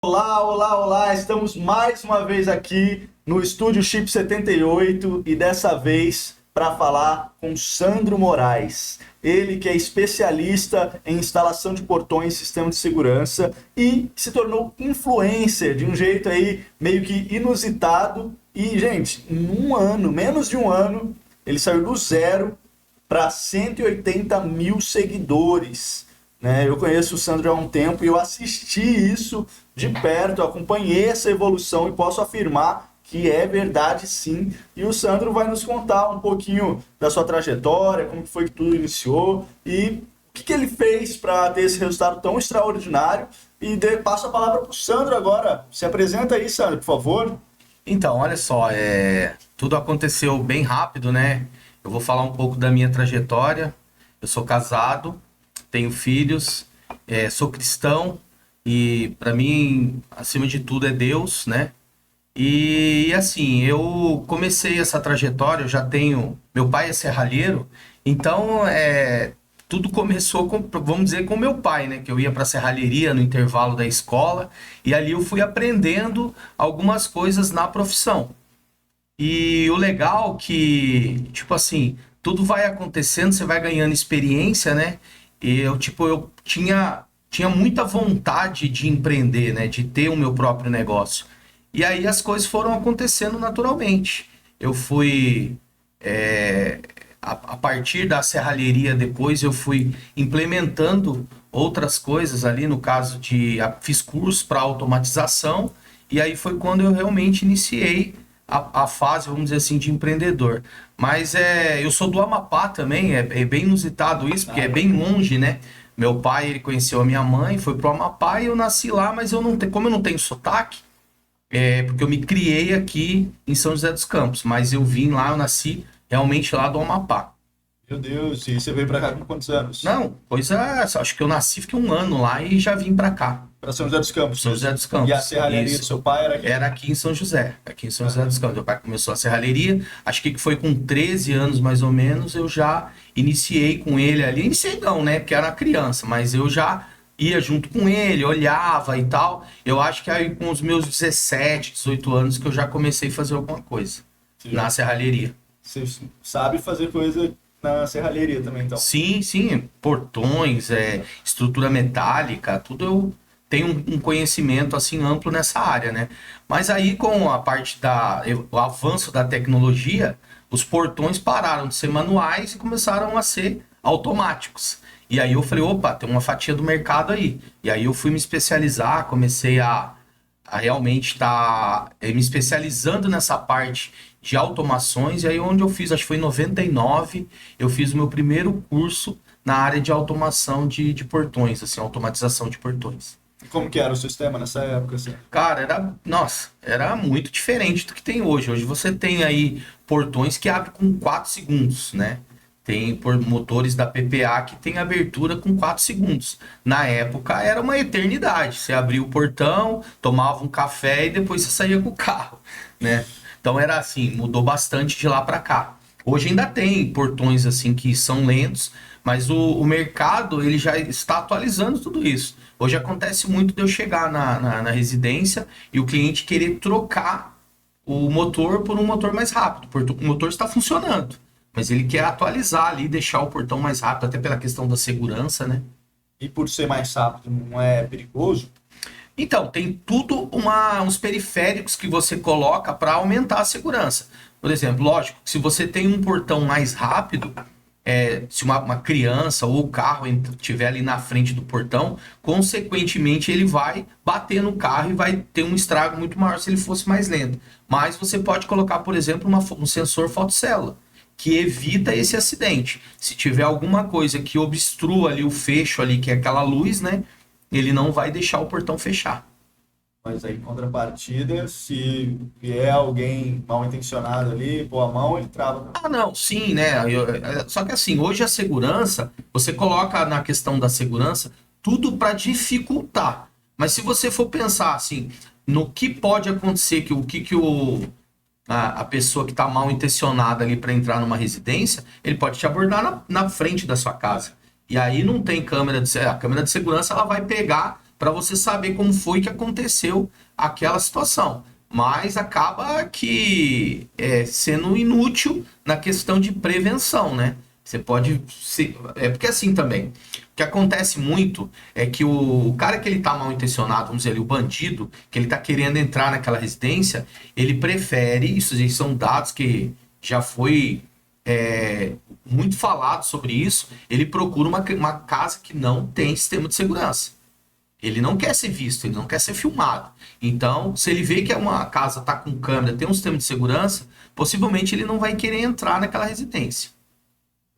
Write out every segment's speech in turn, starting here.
Olá, olá, olá! Estamos mais uma vez aqui no Estúdio Chip 78 e dessa vez para falar com Sandro Moraes. Ele que é especialista em instalação de portões e sistema de segurança e se tornou influencer de um jeito aí meio que inusitado. E, gente, em um ano, menos de um ano, ele saiu do zero para 180 mil seguidores. Né? Eu conheço o Sandro há um tempo e eu assisti isso de perto, acompanhei essa evolução e posso afirmar que é verdade sim. E o Sandro vai nos contar um pouquinho da sua trajetória, como que foi que tudo iniciou e o que ele fez para ter esse resultado tão extraordinário. E passo a palavra para o Sandro agora. Se apresenta aí, Sandro, por favor. Então, olha só, tudo aconteceu bem rápido, né? Eu vou falar um pouco da minha trajetória. Eu sou casado, tenho filhos, sou cristão e para mim, acima de tudo, é Deus, né? E assim, eu comecei essa trajetória, eu já tenho. Meu pai é serralheiro, então tudo começou com, vamos dizer, com meu pai, né? Que eu ia para a serralheria no intervalo da escola e ali eu fui aprendendo algumas coisas na profissão. E o legal que, tipo assim, tudo vai acontecendo, você vai ganhando experiência, né? E eu tinha muita vontade de empreender, né? De ter o meu próprio negócio. E aí as coisas foram acontecendo naturalmente. Eu fui, é, a partir da serralheria depois, eu fui implementando outras coisas ali, no caso fiz curso para automatização, e aí foi quando eu realmente iniciei a fase, vamos dizer assim, de empreendedor. Mas eu sou do Amapá também, é bem inusitado isso, porque é bem longe, né? Meu pai, ele conheceu a minha mãe, foi pro Amapá e eu nasci lá, mas eu não tenho, como eu não tenho sotaque, porque eu me criei aqui em São José dos Campos, mas eu vim lá, eu nasci realmente lá do Amapá. Meu Deus, e você veio para cá com quantos anos? Não, acho que eu nasci, fiquei um ano lá e já vim pra cá. Para São José dos Campos. São José dos E a Campos. serralheria do Isso. seu pai era aqui? Era aqui em São José dos Campos. Meu pai começou a serralheria, acho que foi com 13 anos mais ou menos, eu já iniciei com ele ali. Iniciei não, né, porque era criança, mas eu já ia junto com ele, olhava e tal. Eu acho que aí com os meus 17, 18 anos que eu já comecei a fazer alguma coisa na serralheria. Você sabe fazer coisa na serralheria também, então? Sim, sim, portões, estrutura metálica, tudo eu tenho um conhecimento assim amplo nessa área, né? Mas aí com a parte o avanço da tecnologia, os portões pararam de ser manuais e começaram a ser automáticos. E aí eu falei, opa, tem uma fatia do mercado aí. E aí eu fui me especializar, comecei a realmente estar me especializando nessa parte de automações. E aí onde eu fiz, acho que foi em 99, eu fiz o meu primeiro curso na área de automação de portões, assim, automatização de portões. E como que era o sistema nessa época, assim? Cara, era muito diferente do que tem hoje. Hoje você tem aí portões que abrem com 4 segundos, né? Tem por motores da PPA que tem abertura com 4 segundos. Na época era uma eternidade. Você abria o portão, tomava um café e depois você saía com o carro, né? Então era assim, mudou bastante de lá para cá. Hoje ainda tem portões assim que são lentos, mas o mercado ele já está atualizando tudo isso. Hoje acontece muito de eu chegar na residência e o cliente querer trocar o motor por um motor mais rápido. O motor está funcionando, mas ele quer atualizar ali, deixar o portão mais rápido, até pela questão da segurança, né? E por ser mais rápido, não é perigoso? Então, tem tudo uns periféricos que você coloca para aumentar a segurança. Por exemplo, lógico, se você tem um portão mais rápido, se uma criança ou o carro estiver ali na frente do portão, consequentemente ele vai bater no carro e vai ter um estrago muito maior se ele fosse mais lento. Mas você pode colocar, por exemplo, um sensor fotocélula, que evita esse acidente. Se tiver alguma coisa que obstrua ali o fecho ali, que é aquela luz, né? Ele não vai deixar o portão fechar. Mas aí, em contrapartida, se vier alguém mal intencionado ali, pôr a mão, ele trava. Ah, não, sim, né? Só que assim, hoje a segurança, você coloca na questão da segurança tudo para dificultar. Mas se você for pensar assim, no que pode acontecer, a pessoa que está mal intencionada ali para entrar numa residência, ele pode te abordar na frente da sua casa. E aí não tem câmera a câmera de segurança ela vai pegar para você saber como foi que aconteceu aquela situação. Mas acaba que sendo inútil na questão de prevenção, né? Você pode ser, porque assim também, o que acontece muito é que o cara que ele tá mal intencionado, vamos dizer ali, o bandido, que ele tá querendo entrar naquela residência, ele prefere, isso aí são dados que já foi muito falado sobre isso, ele procura uma casa que não tem sistema de segurança. Ele não quer ser visto, ele não quer ser filmado. Então, se ele vê que uma casa está com câmera, tem um sistema de segurança, possivelmente ele não vai querer entrar naquela residência.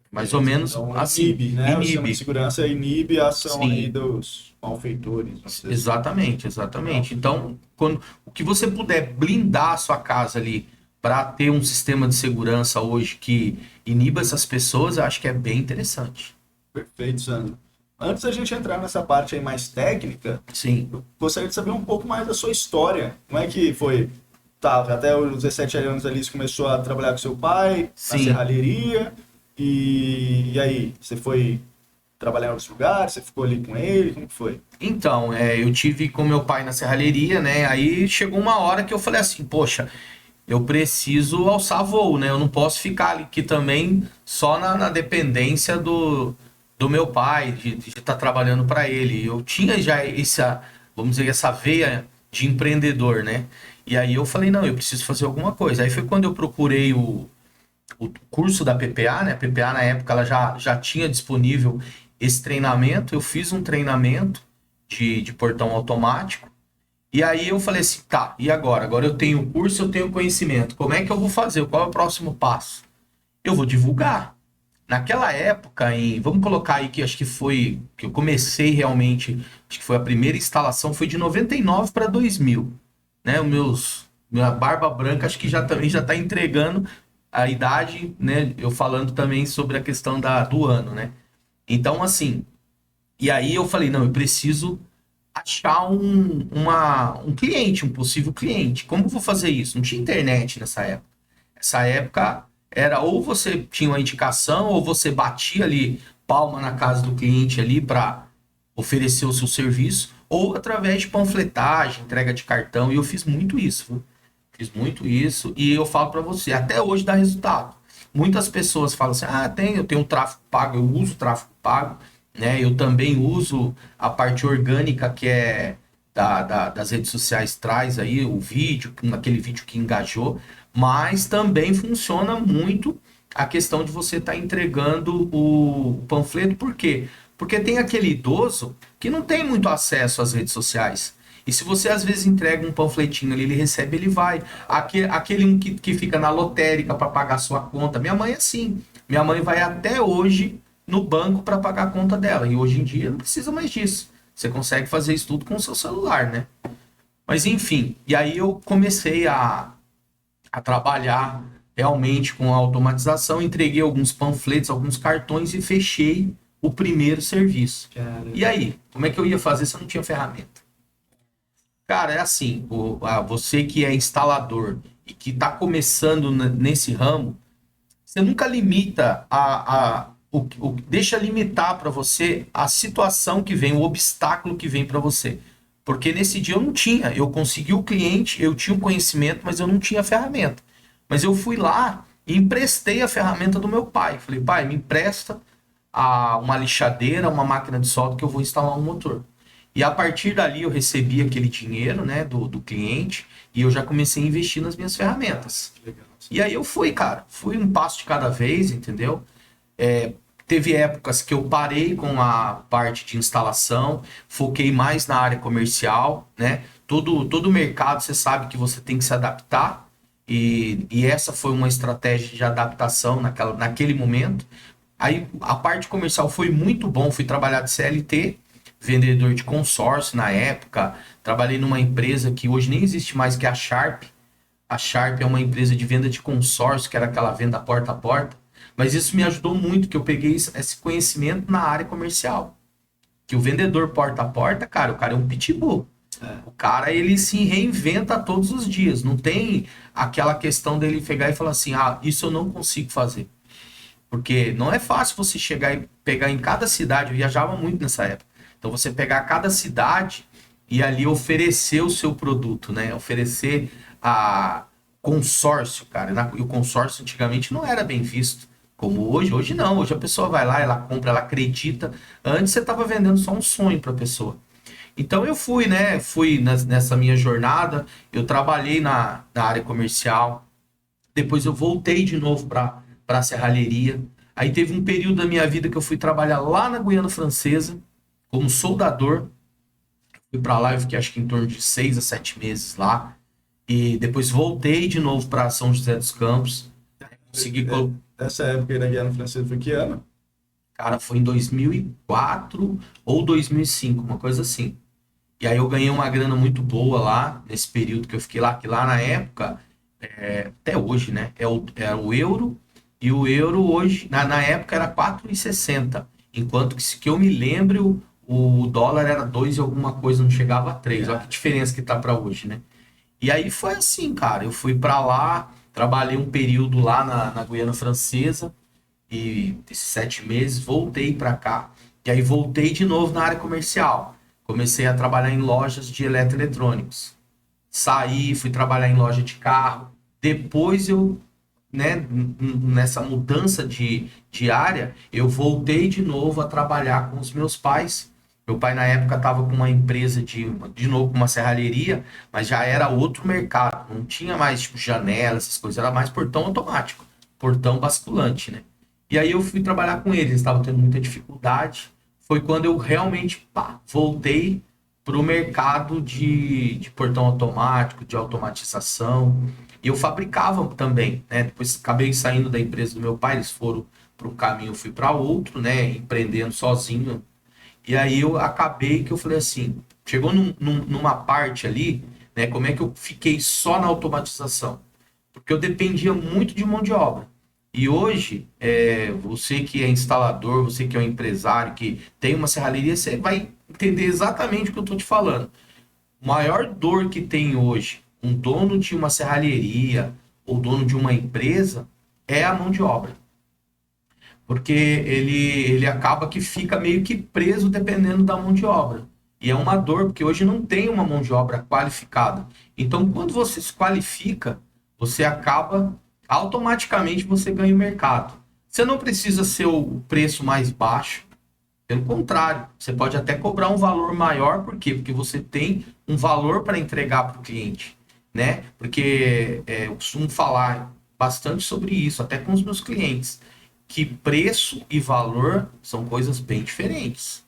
Mais ou menos então, assim. inibe, né? O sistema de segurança inibe a ação aí dos malfeitores. Exatamente, exatamente. Então, o que você puder blindar a sua casa ali para ter um sistema de segurança hoje que iniba essas pessoas, eu acho que é bem interessante. Perfeito, Sandro. Antes da gente entrar nessa parte aí mais técnica, sim, eu gostaria de saber um pouco mais da sua história. Como é que foi? Tá, até os 17 anos ali você começou a trabalhar com seu pai, na serralheria, e aí, você foi trabalhar em outros lugares, você ficou ali com ele, como que foi? Então, eu tive com meu pai na serralheria, né? Aí chegou uma hora que eu falei assim, poxa, eu preciso alçar voo, né? Eu não posso ficar aqui também só na dependência do meu pai, de estar trabalhando para ele. Eu tinha já vamos dizer, essa veia de empreendedor, né? E aí eu falei, não, eu preciso fazer alguma coisa. Aí foi quando eu procurei o curso da PPA, né? A PPA na época ela já tinha disponível esse treinamento. Eu fiz um treinamento de portão automático. E aí eu falei assim, tá, e agora? Agora eu tenho o curso, eu tenho conhecimento. Como é que eu vou fazer? Qual é o próximo passo? Eu vou divulgar. Naquela época, vamos colocar aí que acho que foi, que eu comecei realmente, acho que foi a primeira instalação, foi de 99 para 2000, né? Minha barba branca acho que também já está entregando a idade, né? Eu falando também sobre a questão do ano, né? Então, assim, e aí eu falei, não, eu preciso achar um cliente, um possível cliente. Como eu vou fazer isso? Não tinha internet nessa época. Essa época era ou você tinha uma indicação ou você batia ali palma na casa do cliente ali para oferecer o seu serviço, ou através de panfletagem, entrega de cartão. E eu fiz muito isso, viu? Fiz muito isso e eu falo para você, até hoje dá resultado. Muitas pessoas falam assim, eu tenho tráfego pago, eu uso tráfego pago, né? Eu também uso a parte orgânica que é das redes sociais, traz aí o vídeo, aquele vídeo que engajou, mas também funciona muito a questão de você estar entregando o panfleto. Por quê? Porque tem aquele idoso que não tem muito acesso às redes sociais. E se você às vezes entrega um panfletinho ali, ele recebe, ele vai. Aquele um que fica na lotérica para pagar sua conta. Minha mãe é assim. Minha mãe vai até hoje no banco para pagar a conta dela. E hoje em dia não precisa mais disso. Você consegue fazer isso tudo com o seu celular, né? Mas enfim, e aí eu comecei a trabalhar realmente com a automatização, entreguei alguns panfletos, alguns cartões e fechei o primeiro serviço. Caramba. E aí, como é que eu ia fazer se eu não tinha ferramenta? Cara, é assim, você que é instalador e que está começando nesse ramo, você nunca limita deixa limitar para você a situação que vem, o obstáculo que vem para você. Porque nesse dia eu não tinha, eu consegui o cliente, eu tinha o conhecimento, mas eu não tinha a ferramenta. Mas eu fui lá e emprestei a ferramenta do meu pai. Falei, pai, me empresta uma lixadeira, uma máquina de solda que eu vou instalar um motor. E a partir dali eu recebi aquele dinheiro, né, do cliente, e eu já comecei a investir nas minhas ferramentas. Legal. E aí eu fui, cara, fui um passo de cada vez, entendeu? Teve épocas que eu parei com a parte de instalação, foquei mais na área comercial, né? Todo mercado você sabe que você tem que se adaptar, e essa foi uma estratégia de adaptação naquele momento. Aí a parte comercial foi muito bom, fui trabalhar de CLT, vendedor de consórcio na época, trabalhei numa empresa que hoje nem existe mais, que é a Sharp. A Sharp é uma empresa de venda de consórcio, que era aquela venda porta a porta. Mas isso me ajudou muito, que eu peguei esse conhecimento na área comercial. Que o vendedor porta a porta, cara, o cara é um pitbull. O cara, ele se reinventa todos os dias. Não tem aquela questão dele pegar e falar assim, isso eu não consigo fazer. Porque não é fácil você chegar e pegar em cada cidade, eu viajava muito nessa época. Então você pegar cada cidade e ali oferecer o seu produto, né? Oferecer a consórcio, cara. E o consórcio antigamente não era bem visto. Como hoje, hoje não. Hoje a pessoa vai lá, ela compra, ela acredita. Antes você estava vendendo só um sonho para a pessoa. Então eu fui, né? Nessa minha jornada, eu trabalhei na área comercial. Depois eu voltei de novo para a serralheria. Aí teve um período da minha vida que eu fui trabalhar lá na Guiana Francesa como soldador. Fui para lá, eu fiquei acho que em torno de 6 a 7 meses lá. E depois voltei de novo para São José dos Campos. Consegui. Essa época aí na Guiana Francesa foi que ano? Cara, foi em 2004 ou 2005, uma coisa assim. E aí eu ganhei uma grana muito boa lá, nesse período que eu fiquei lá, que lá na época, até hoje, né? É o euro, e o euro hoje, na época era 4,60. Enquanto que eu me lembro, o dólar era 2 e alguma coisa, não chegava a 3. Olha que diferença que tá para hoje, né? E aí foi assim, cara. Eu fui para lá, trabalhei um período lá na Guiana Francesa, e esses 7 meses voltei para cá. E aí voltei de novo na área comercial. Comecei a trabalhar em lojas de eletroeletrônicos. Saí, fui trabalhar em loja de carro. Depois eu, né, nessa mudança de área, eu voltei de novo a trabalhar com os meus pais. Meu pai, na época, estava com uma empresa de novo, com uma serralheria, mas já era outro mercado. Não tinha mais, tipo, janela, essas coisas. Era mais portão automático, portão basculante, né? E aí eu fui trabalhar com eles. Eles estavam tendo muita dificuldade. Foi quando eu realmente, pá, voltei para o mercado de portão automático, de automatização. E eu fabricava também, né? Depois acabei saindo da empresa do meu pai, eles foram para um caminho, eu fui para outro, né? Empreendendo sozinho. E aí eu acabei que eu falei assim, chegou numa parte ali, né? Como é que eu fiquei só na automatização? Porque eu dependia muito de mão de obra. E hoje, você que é instalador, você que é um empresário, que tem uma serralheria, você vai entender exatamente o que eu estou te falando. O maior dor que tem hoje um dono de uma serralheria ou dono de uma empresa é a mão de obra. Porque ele acaba que fica meio que preso dependendo da mão de obra. E é uma dor, porque hoje não tem uma mão de obra qualificada. Então, quando você se qualifica, você acaba, automaticamente você ganha o mercado. Você não precisa ser o preço mais baixo, pelo contrário, você pode até cobrar um valor maior, por quê? Porque você tem um valor para entregar para o cliente, né? Porque eu costumo falar bastante sobre isso, até com os meus clientes, que preço e valor são coisas bem diferentes,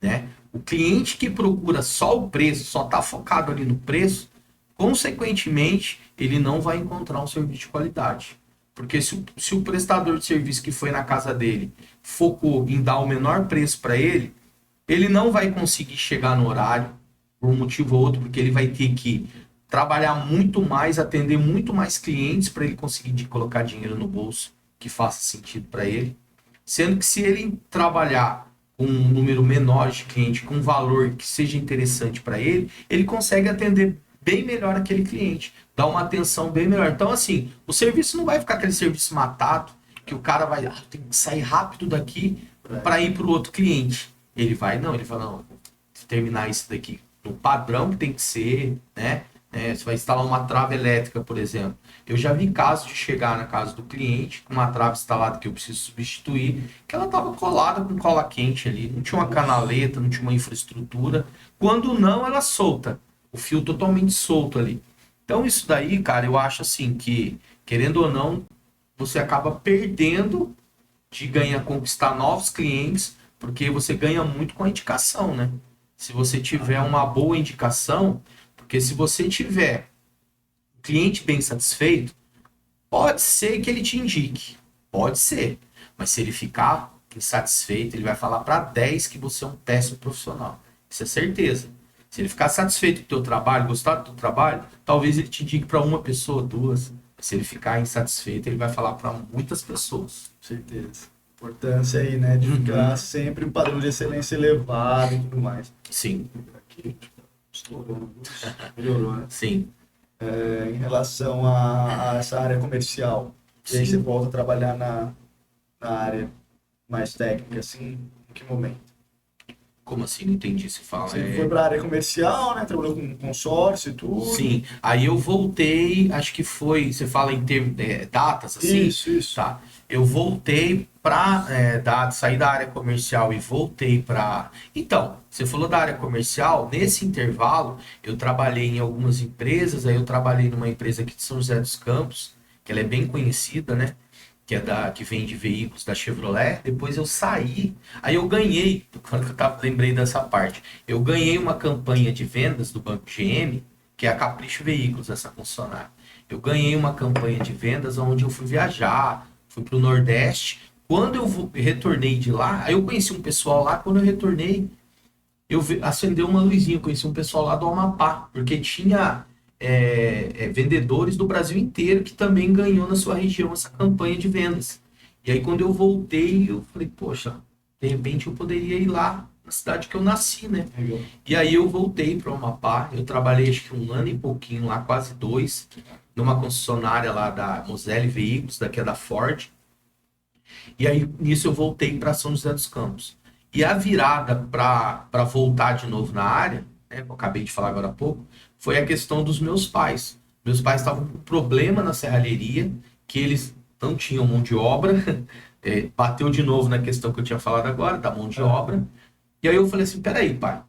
né? O cliente que procura só o preço, só está focado ali no preço, consequentemente, ele não vai encontrar um serviço de qualidade. Porque se o prestador de serviço que foi na casa dele focou em dar o menor preço para ele, ele não vai conseguir chegar no horário, por um motivo ou outro, porque ele vai ter que trabalhar muito mais, atender muito mais clientes para ele conseguir colocar dinheiro no bolso que faça sentido para ele. Sendo que se ele trabalhar com um número menor de cliente, com um valor que seja interessante para ele, ele consegue atender bem melhor aquele cliente, dar uma atenção bem melhor. Então, assim, o serviço não vai ficar aquele serviço matado, que o cara vai, tem que sair rápido daqui para ir para o outro cliente. Ele vai, não, ele fala, não, terminar isso daqui no padrão que tem que ser, né? Você vai instalar uma trave elétrica, por exemplo. Eu já vi casos de chegar na casa do cliente com uma trave instalada que eu preciso substituir, que ela estava colada com cola quente ali, não tinha uma canaleta, não tinha uma infraestrutura. Quando não, ela solta, o fio totalmente solto ali. Então isso daí, cara, eu acho assim que, querendo ou não, você acaba perdendo de ganhar, conquistar novos clientes, porque você ganha muito com a indicação, né? Se você tiver uma boa indicação, porque se você tiver o cliente bem satisfeito, pode ser que ele te indique, pode ser, mas se ele ficar insatisfeito, ele vai falar para 10 que você é um péssimo profissional. Isso é certeza. Se ele ficar satisfeito com o teu trabalho, gostar do teu trabalho, talvez ele te indique para uma pessoa, duas. Se ele ficar insatisfeito, ele vai falar para muitas pessoas. Certeza. Importância aí, né? De ficar sempre um padrão de excelência elevado e tudo mais. Sim. Aqui, estourou, melhorou, né? Sim. Em relação a essa área comercial, e aí Sim. você volta a trabalhar na área mais técnica, assim, em que momento? Como assim? Não entendi se fala. Você foi para a área comercial, né? Trabalhou com consórcio e tudo. Sim, aí eu voltei, acho que foi, você fala em termos, datas assim? Isso. Tá. Eu voltei para sair da área comercial e voltei para. Então, você falou da área comercial, nesse intervalo eu trabalhei em algumas empresas, aí eu trabalhei numa empresa aqui de São José dos Campos, que ela é bem conhecida, né? Que vende veículos da Chevrolet. Depois eu saí, aí eu ganhei, quando eu lembrei dessa parte, eu ganhei uma campanha de vendas do Banco GM, que é a Capricho Veículos, essa concessionária. Eu ganhei uma campanha de vendas onde eu fui viajar, fui para o Nordeste. Quando eu retornei de lá, aí eu conheci um pessoal lá. Quando eu retornei, acendeu uma luzinha. Eu conheci um pessoal lá do Amapá, porque tinha vendedores do Brasil inteiro que também ganhou na sua região essa campanha de vendas. E aí quando eu voltei, eu falei, poxa, de repente eu poderia ir lá na cidade que eu nasci, né? Legal. E aí eu voltei para o Amapá. Eu trabalhei acho que 1 ano e pouquinho lá, quase 2, numa concessionária lá da Moselle Veículos, daqui é da Ford. E aí nisso eu voltei para São José dos Campos. E a virada para voltar de novo na área, né, que eu acabei de falar agora há pouco, foi a questão dos meus pais. Meus pais estavam com problema na serralheria, que eles não tinham mão de obra. Bateu de novo na questão que eu tinha falado agora, da mão de obra. E aí eu falei assim, peraí, pai.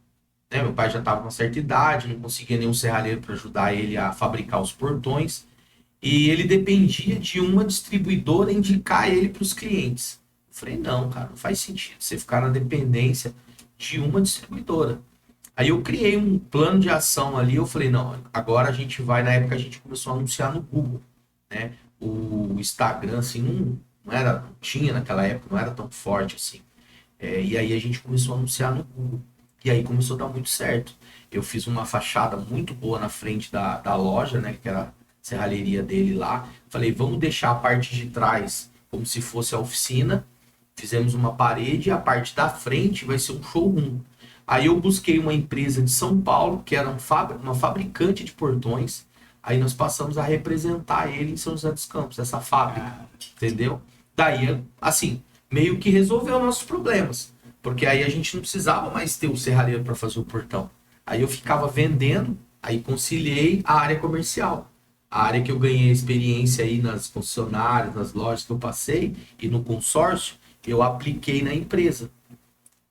Né, meu pai já estava com uma certa idade, não conseguia nenhum serralheiro para ajudar ele a fabricar os portões. E ele dependia de uma distribuidora indicar ele para os clientes. Eu falei, não, cara, não faz sentido você ficar na dependência de uma distribuidora. Aí eu criei um plano de ação ali. Eu falei, não, agora a gente vai. Na época a gente começou a anunciar no Google, né? O Instagram, assim, não era, não tinha naquela época, não era tão forte assim. E aí a gente começou a anunciar no Google. E aí começou a dar muito certo. Eu fiz uma fachada muito boa na frente da loja, né? Que era a serralheria dele lá. Falei, vamos deixar a parte de trás como se fosse a oficina. Fizemos uma parede e a parte da frente vai ser um showroom. Aí eu busquei uma empresa de São Paulo, que era uma fabricante de portões. Aí nós passamos a representar ele em São José dos Campos, essa fábrica, entendeu? Daí, assim, meio que resolveu nossos problemas. Porque aí a gente não precisava mais ter o serralheiro para fazer o portão. Aí eu ficava vendendo, aí conciliei a área comercial. A área que eu ganhei experiência aí nas concessionárias, nas lojas que eu passei e no consórcio, eu apliquei na empresa.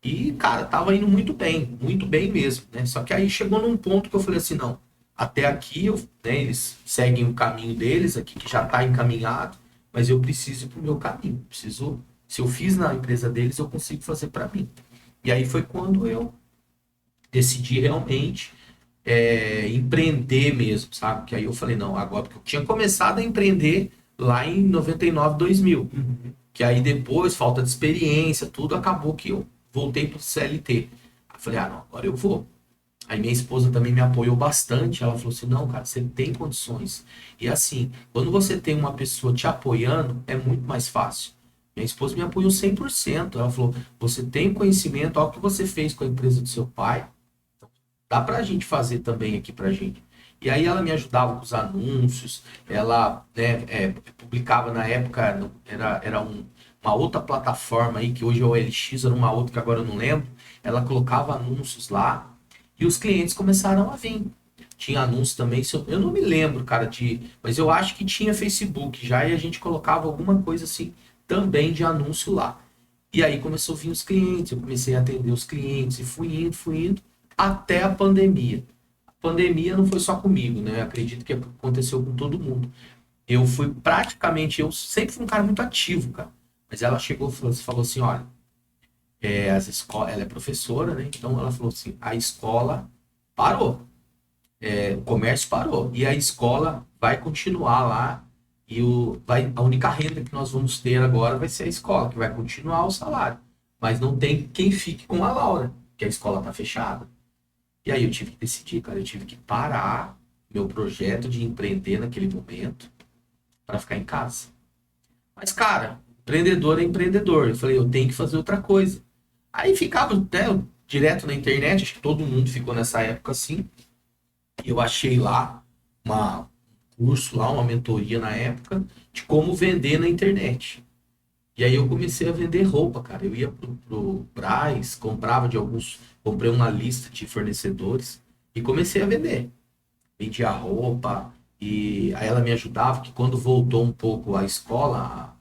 E, cara, tava indo muito bem mesmo, né? Só que aí chegou num ponto que eu falei assim, não, até aqui né, eles seguem o caminho deles aqui, que já está encaminhado, mas eu preciso ir pro meu caminho. Preciso, se eu fiz na empresa deles, eu consigo fazer para mim. E aí foi quando eu decidi realmente empreender mesmo, sabe? Que aí eu falei, não, agora, porque eu tinha começado a empreender lá em 99, 2000. Que aí depois, falta de experiência, tudo, acabou que eu voltei pro CLT. Aí eu falei, não, agora eu vou. Aí minha esposa também me apoiou bastante. Ela falou assim, não, cara, você tem condições. E assim, quando você tem uma pessoa te apoiando, é muito mais fácil. Minha esposa me apoiou 100%. Ela falou, você tem conhecimento, olha o que você fez com a empresa do seu pai. Dá pra gente fazer também aqui pra gente. E aí ela me ajudava com os anúncios, ela publicava na época, era uma outra plataforma aí, que hoje é o OLX, era uma outra que agora eu não lembro. Ela colocava anúncios lá e os clientes começaram a vir. Tinha anúncio também, eu não me lembro, cara, mas eu acho que tinha Facebook já e a gente colocava alguma coisa assim também de anúncio lá. E aí começou a vir os clientes, eu comecei a atender os clientes e fui indo, até a pandemia. A pandemia não foi só comigo, né? Eu acredito que aconteceu com todo mundo. Eu sempre fui um cara muito ativo, cara. Mas ela chegou e falou assim, olha, ela é professora, né? Então ela falou assim, a escola parou. O comércio parou. E a escola vai continuar lá. E a única renda que nós vamos ter agora vai ser a escola, que vai continuar o salário. Mas não tem quem fique com a Laura, que a escola tá fechada. E aí eu tive que decidir, cara. Eu tive que parar meu projeto de empreender naquele momento para ficar em casa. Mas, cara, empreendedor é empreendedor. Eu falei, eu tenho que fazer outra coisa. Aí ficava direto na internet, acho que todo mundo ficou nessa época assim. E eu achei lá um curso, lá, uma mentoria na época, de como vender na internet. E aí eu comecei a vender roupa, cara. Eu ia pro Brás, comprava de alguns comprei uma lista de fornecedores e comecei a vender. Vendia roupa e aí ela me ajudava, que quando voltou um pouco a escola,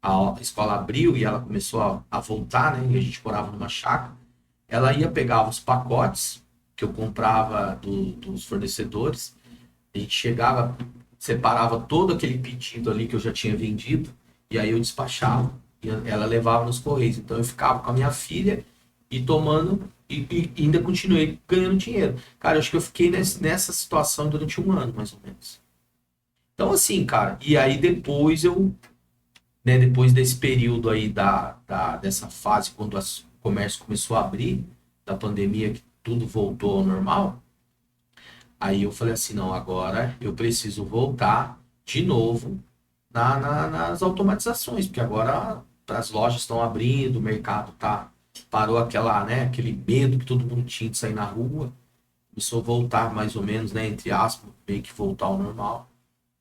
a escola abriu e ela começou a voltar, né? E a gente morava numa chácara. Ela ia pegar os pacotes que eu comprava dos fornecedores, a gente chegava, separava todo aquele pedido ali que eu já tinha vendido, e aí eu despachava, e ela levava nos correios. Então eu ficava com a minha filha e tomando, e ainda continuei ganhando dinheiro. Cara, eu acho que eu fiquei nessa situação durante um ano, mais ou menos. Então assim, cara, e aí depois eu, né, depois desse período aí dessa fase, quando o comércio começou a abrir, da pandemia, que tudo voltou ao normal, aí eu falei assim, não, agora eu preciso voltar de novo nas automatizações, porque agora as lojas estão abrindo, o mercado parou aquele medo que todo mundo tinha de sair na rua, começou a voltar mais ou menos, né, entre aspas, meio que voltar ao normal.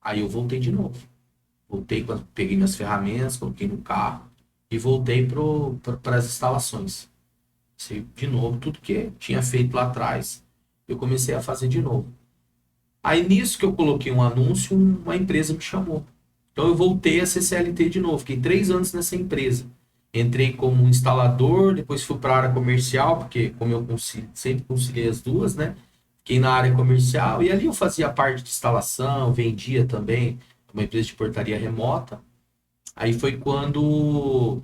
Aí eu voltei de novo. Voltei, peguei minhas ferramentas, coloquei no carro e voltei para as instalações. De novo, tudo que tinha feito lá atrás, eu comecei a fazer de novo. Aí nisso que eu coloquei um anúncio, uma empresa me chamou. Então eu voltei a ser CLT de novo. Fiquei 3 anos nessa empresa. Entrei como instalador, depois fui para a área comercial, porque como eu sempre conciliei as duas, né? Fiquei na área comercial e ali eu fazia parte de instalação, vendia também, uma empresa de portaria remota. Aí foi quando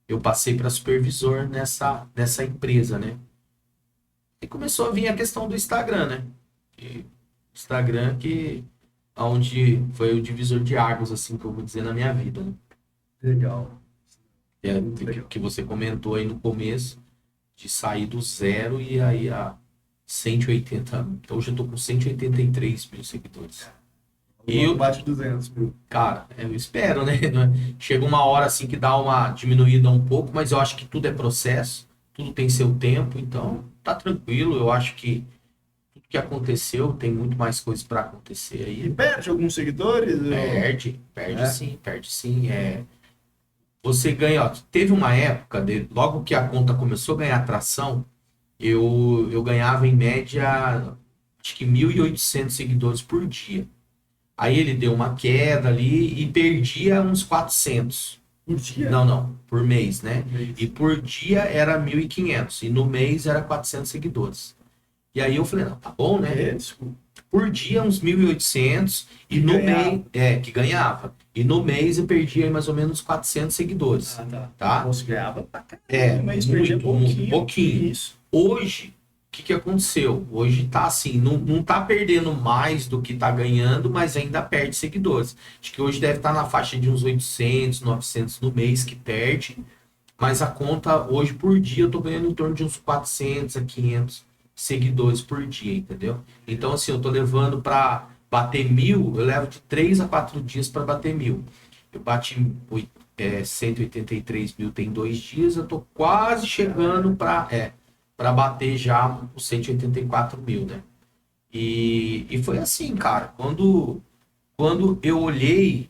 eu passei para supervisor nessa empresa, né? E começou a vir a questão do Instagram, né? E Instagram que onde foi o divisor de águas, assim, que eu vou dizer na minha vida, né? Legal. Que você comentou aí no começo, de sair do zero e aí a 180. Então hoje eu tô com 183 mil seguidores. E eu bate 200 mil. Cara, eu espero, né? Chega uma hora assim que dá uma diminuída um pouco, mas eu acho que tudo é processo, tudo tem seu tempo, então tá tranquilo. Eu acho que tudo que aconteceu tem muito mais coisas para acontecer aí. E perde alguns seguidores? Perde sim. Você ganha, ó, teve uma época, logo que a conta começou a ganhar tração, eu ganhava em média, acho que 1.800 seguidores por dia. Aí ele deu uma queda ali e perdia uns 400. Por dia? Não, por mês, né? Por mês. E por dia era 1.500 e no mês era 400 seguidores. E aí eu falei, não, tá bom, né? Desculpa. Por dia uns 1.800 e no mês, que ganhava. E no mês eu perdia aí mais ou menos 400 seguidores. Tá? Você ganhava pra caramba, mas perdia pouquinho. Isso. Hoje, o que aconteceu? Hoje tá assim, não tá perdendo mais do que tá ganhando, mas ainda perde seguidores. Acho que hoje deve estar na faixa de uns 800, 900 no mês que perde, mas a conta hoje por dia eu tô ganhando em torno de uns 400 a 500 seguidores por dia, entendeu? Então assim, eu tô levando para bater 1.000, eu levo de 3 a 4 dias para bater 1.000. Eu bati 183 mil tem 2 dias, eu tô quase chegando para bater já os 184 mil, né? E foi assim, cara, quando eu olhei,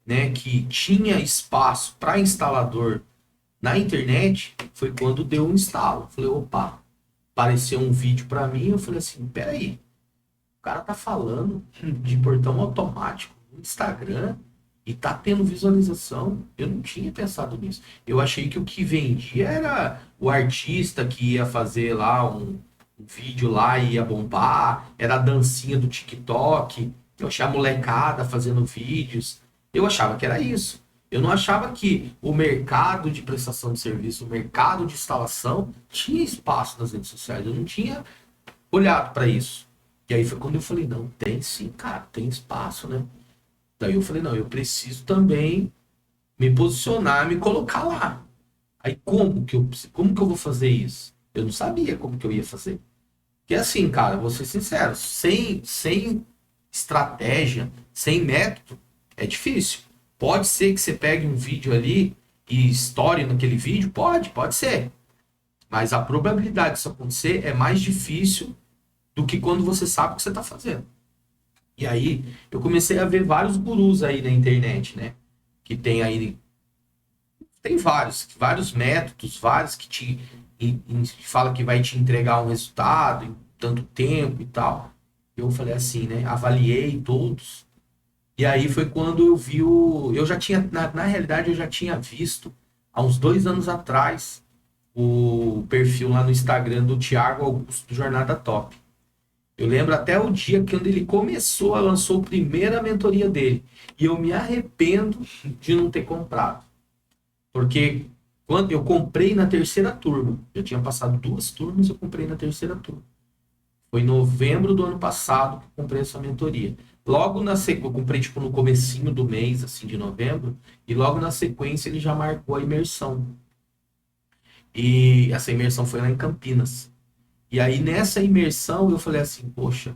né, que tinha espaço para instalador na internet, foi quando deu um instalo. Falei, opa, apareceu um vídeo para mim, eu falei assim, peraí, o cara tá falando de portão automático no Instagram e tá tendo visualização. Eu não tinha pensado nisso. Eu achei que o que vendia era o artista que ia fazer lá um vídeo lá e ia bombar, era a dancinha do TikTok, eu achei a molecada fazendo vídeos. Eu achava que era isso. Eu não achava que o mercado de prestação de serviço, o mercado de instalação tinha espaço nas redes sociais. Eu não tinha olhado para isso. E aí foi quando eu falei, não, tem sim, cara, tem espaço, né? Daí eu falei, não, eu preciso também me posicionar, me colocar lá. Aí como que eu vou fazer isso? Eu não sabia como que eu ia fazer. Porque assim, cara, vou ser sincero, sem estratégia, sem método, é difícil. Pode ser que você pegue um vídeo ali e estoure naquele vídeo, pode ser. Mas a probabilidade disso acontecer é mais difícil do que quando você sabe o que você está fazendo. E aí, eu comecei a ver vários gurus aí na internet, né? Que tem aí tem vários métodos, vários que fala que vai te entregar um resultado em tanto tempo e tal. Eu falei assim, né? Avaliei todos. E aí foi quando eu vi eu já tinha, na realidade, eu já tinha visto há uns 2 anos atrás o perfil lá no Instagram do Thiago Augusto do Jornada Top. Eu lembro até o dia que quando ele lançou a primeira mentoria dele. E eu me arrependo de não ter comprado. Porque quando eu comprei na terceira turma, já tinha passado 2 turmas, eu comprei na terceira turma. Foi em novembro do ano passado que eu comprei essa mentoria. Logo na sequência, eu comprei tipo no comecinho do mês, assim, de novembro, e logo na sequência ele já marcou a imersão. E essa imersão foi lá em Campinas. E aí nessa imersão eu falei assim, poxa,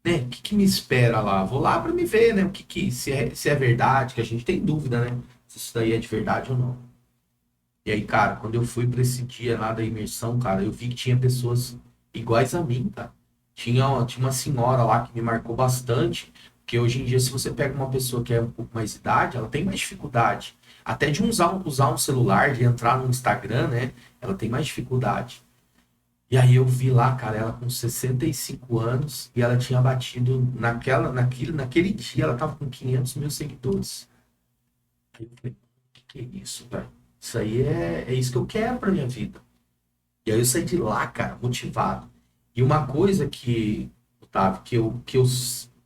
né, o que me espera lá? Vou lá para me ver, né, se é verdade, que a gente tem dúvida, né, se isso daí é de verdade ou não. E aí, cara, quando eu fui para esse dia lá da imersão, cara, eu vi que tinha pessoas iguais a mim, cara. Tinha uma senhora lá que me marcou bastante, porque hoje em dia, se você pega uma pessoa que é um pouco mais idade, ela tem mais dificuldade. Até de usar um celular, de entrar no Instagram, né? Ela tem mais dificuldade. E aí eu vi lá, cara, ela com 65 anos e ela tinha batido naquele dia, ela tava com 500 mil seguidores. Aí eu falei, que é isso, velho? Isso aí é isso que eu quero pra minha vida. E aí eu saí de lá, cara, motivado. E uma coisa que, Otávio,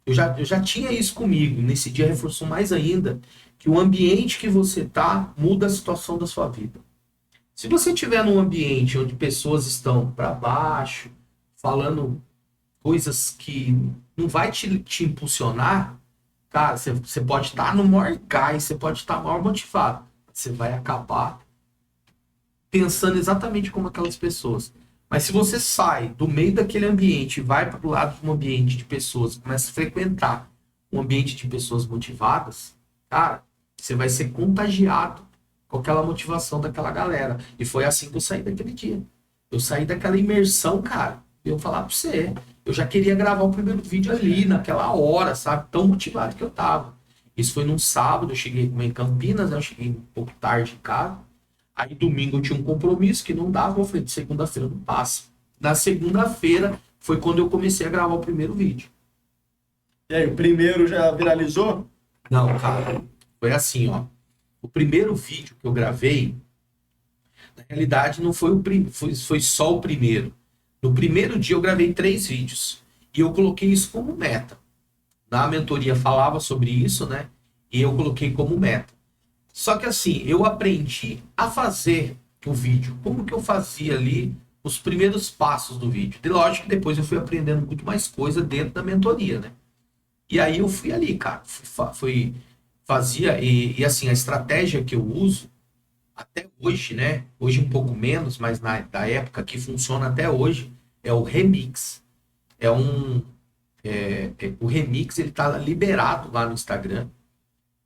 eu já tinha isso comigo, nesse dia reforçou mais ainda, que o ambiente que você tá muda a situação da sua vida. Se você estiver num ambiente onde pessoas estão para baixo, falando coisas que não vai te impulsionar, cara, você pode estar no maior gás, você pode estar maior motivado. Você vai acabar pensando exatamente como aquelas pessoas. Mas se você sai do meio daquele ambiente e vai para o lado de um ambiente de pessoas, começa a frequentar um ambiente de pessoas motivadas, cara, você vai ser contagiado com aquela motivação daquela galera. E foi assim que eu saí daquele dia. Eu saí daquela imersão, cara. E eu falar pra você, eu já queria gravar o primeiro vídeo ali, naquela hora, sabe? Tão motivado que eu tava. Isso foi num sábado, eu cheguei em Campinas, né? Eu cheguei um pouco tarde em casa. Aí domingo eu tinha um compromisso que não dava, eu falei, de segunda-feira não passa. Na segunda-feira foi quando eu comecei a gravar o primeiro vídeo. E aí, o primeiro já viralizou? Não, cara, foi assim, ó. O primeiro vídeo que eu gravei, na realidade não foi foi só o primeiro. No primeiro dia eu gravei 3 vídeos. E eu coloquei isso como meta. Na mentoria falava sobre isso, né? E eu coloquei como meta. Só que assim, eu aprendi a fazer o vídeo. Como que eu fazia ali os primeiros passos do vídeo? E lógico que depois eu fui aprendendo muito mais coisa dentro da mentoria, né? E aí eu fui ali, cara. Fazia, e assim, a estratégia que eu uso, até hoje, né? Hoje um pouco menos, mas da época que funciona até hoje, é o remix. O remix, ele tá liberado lá no Instagram.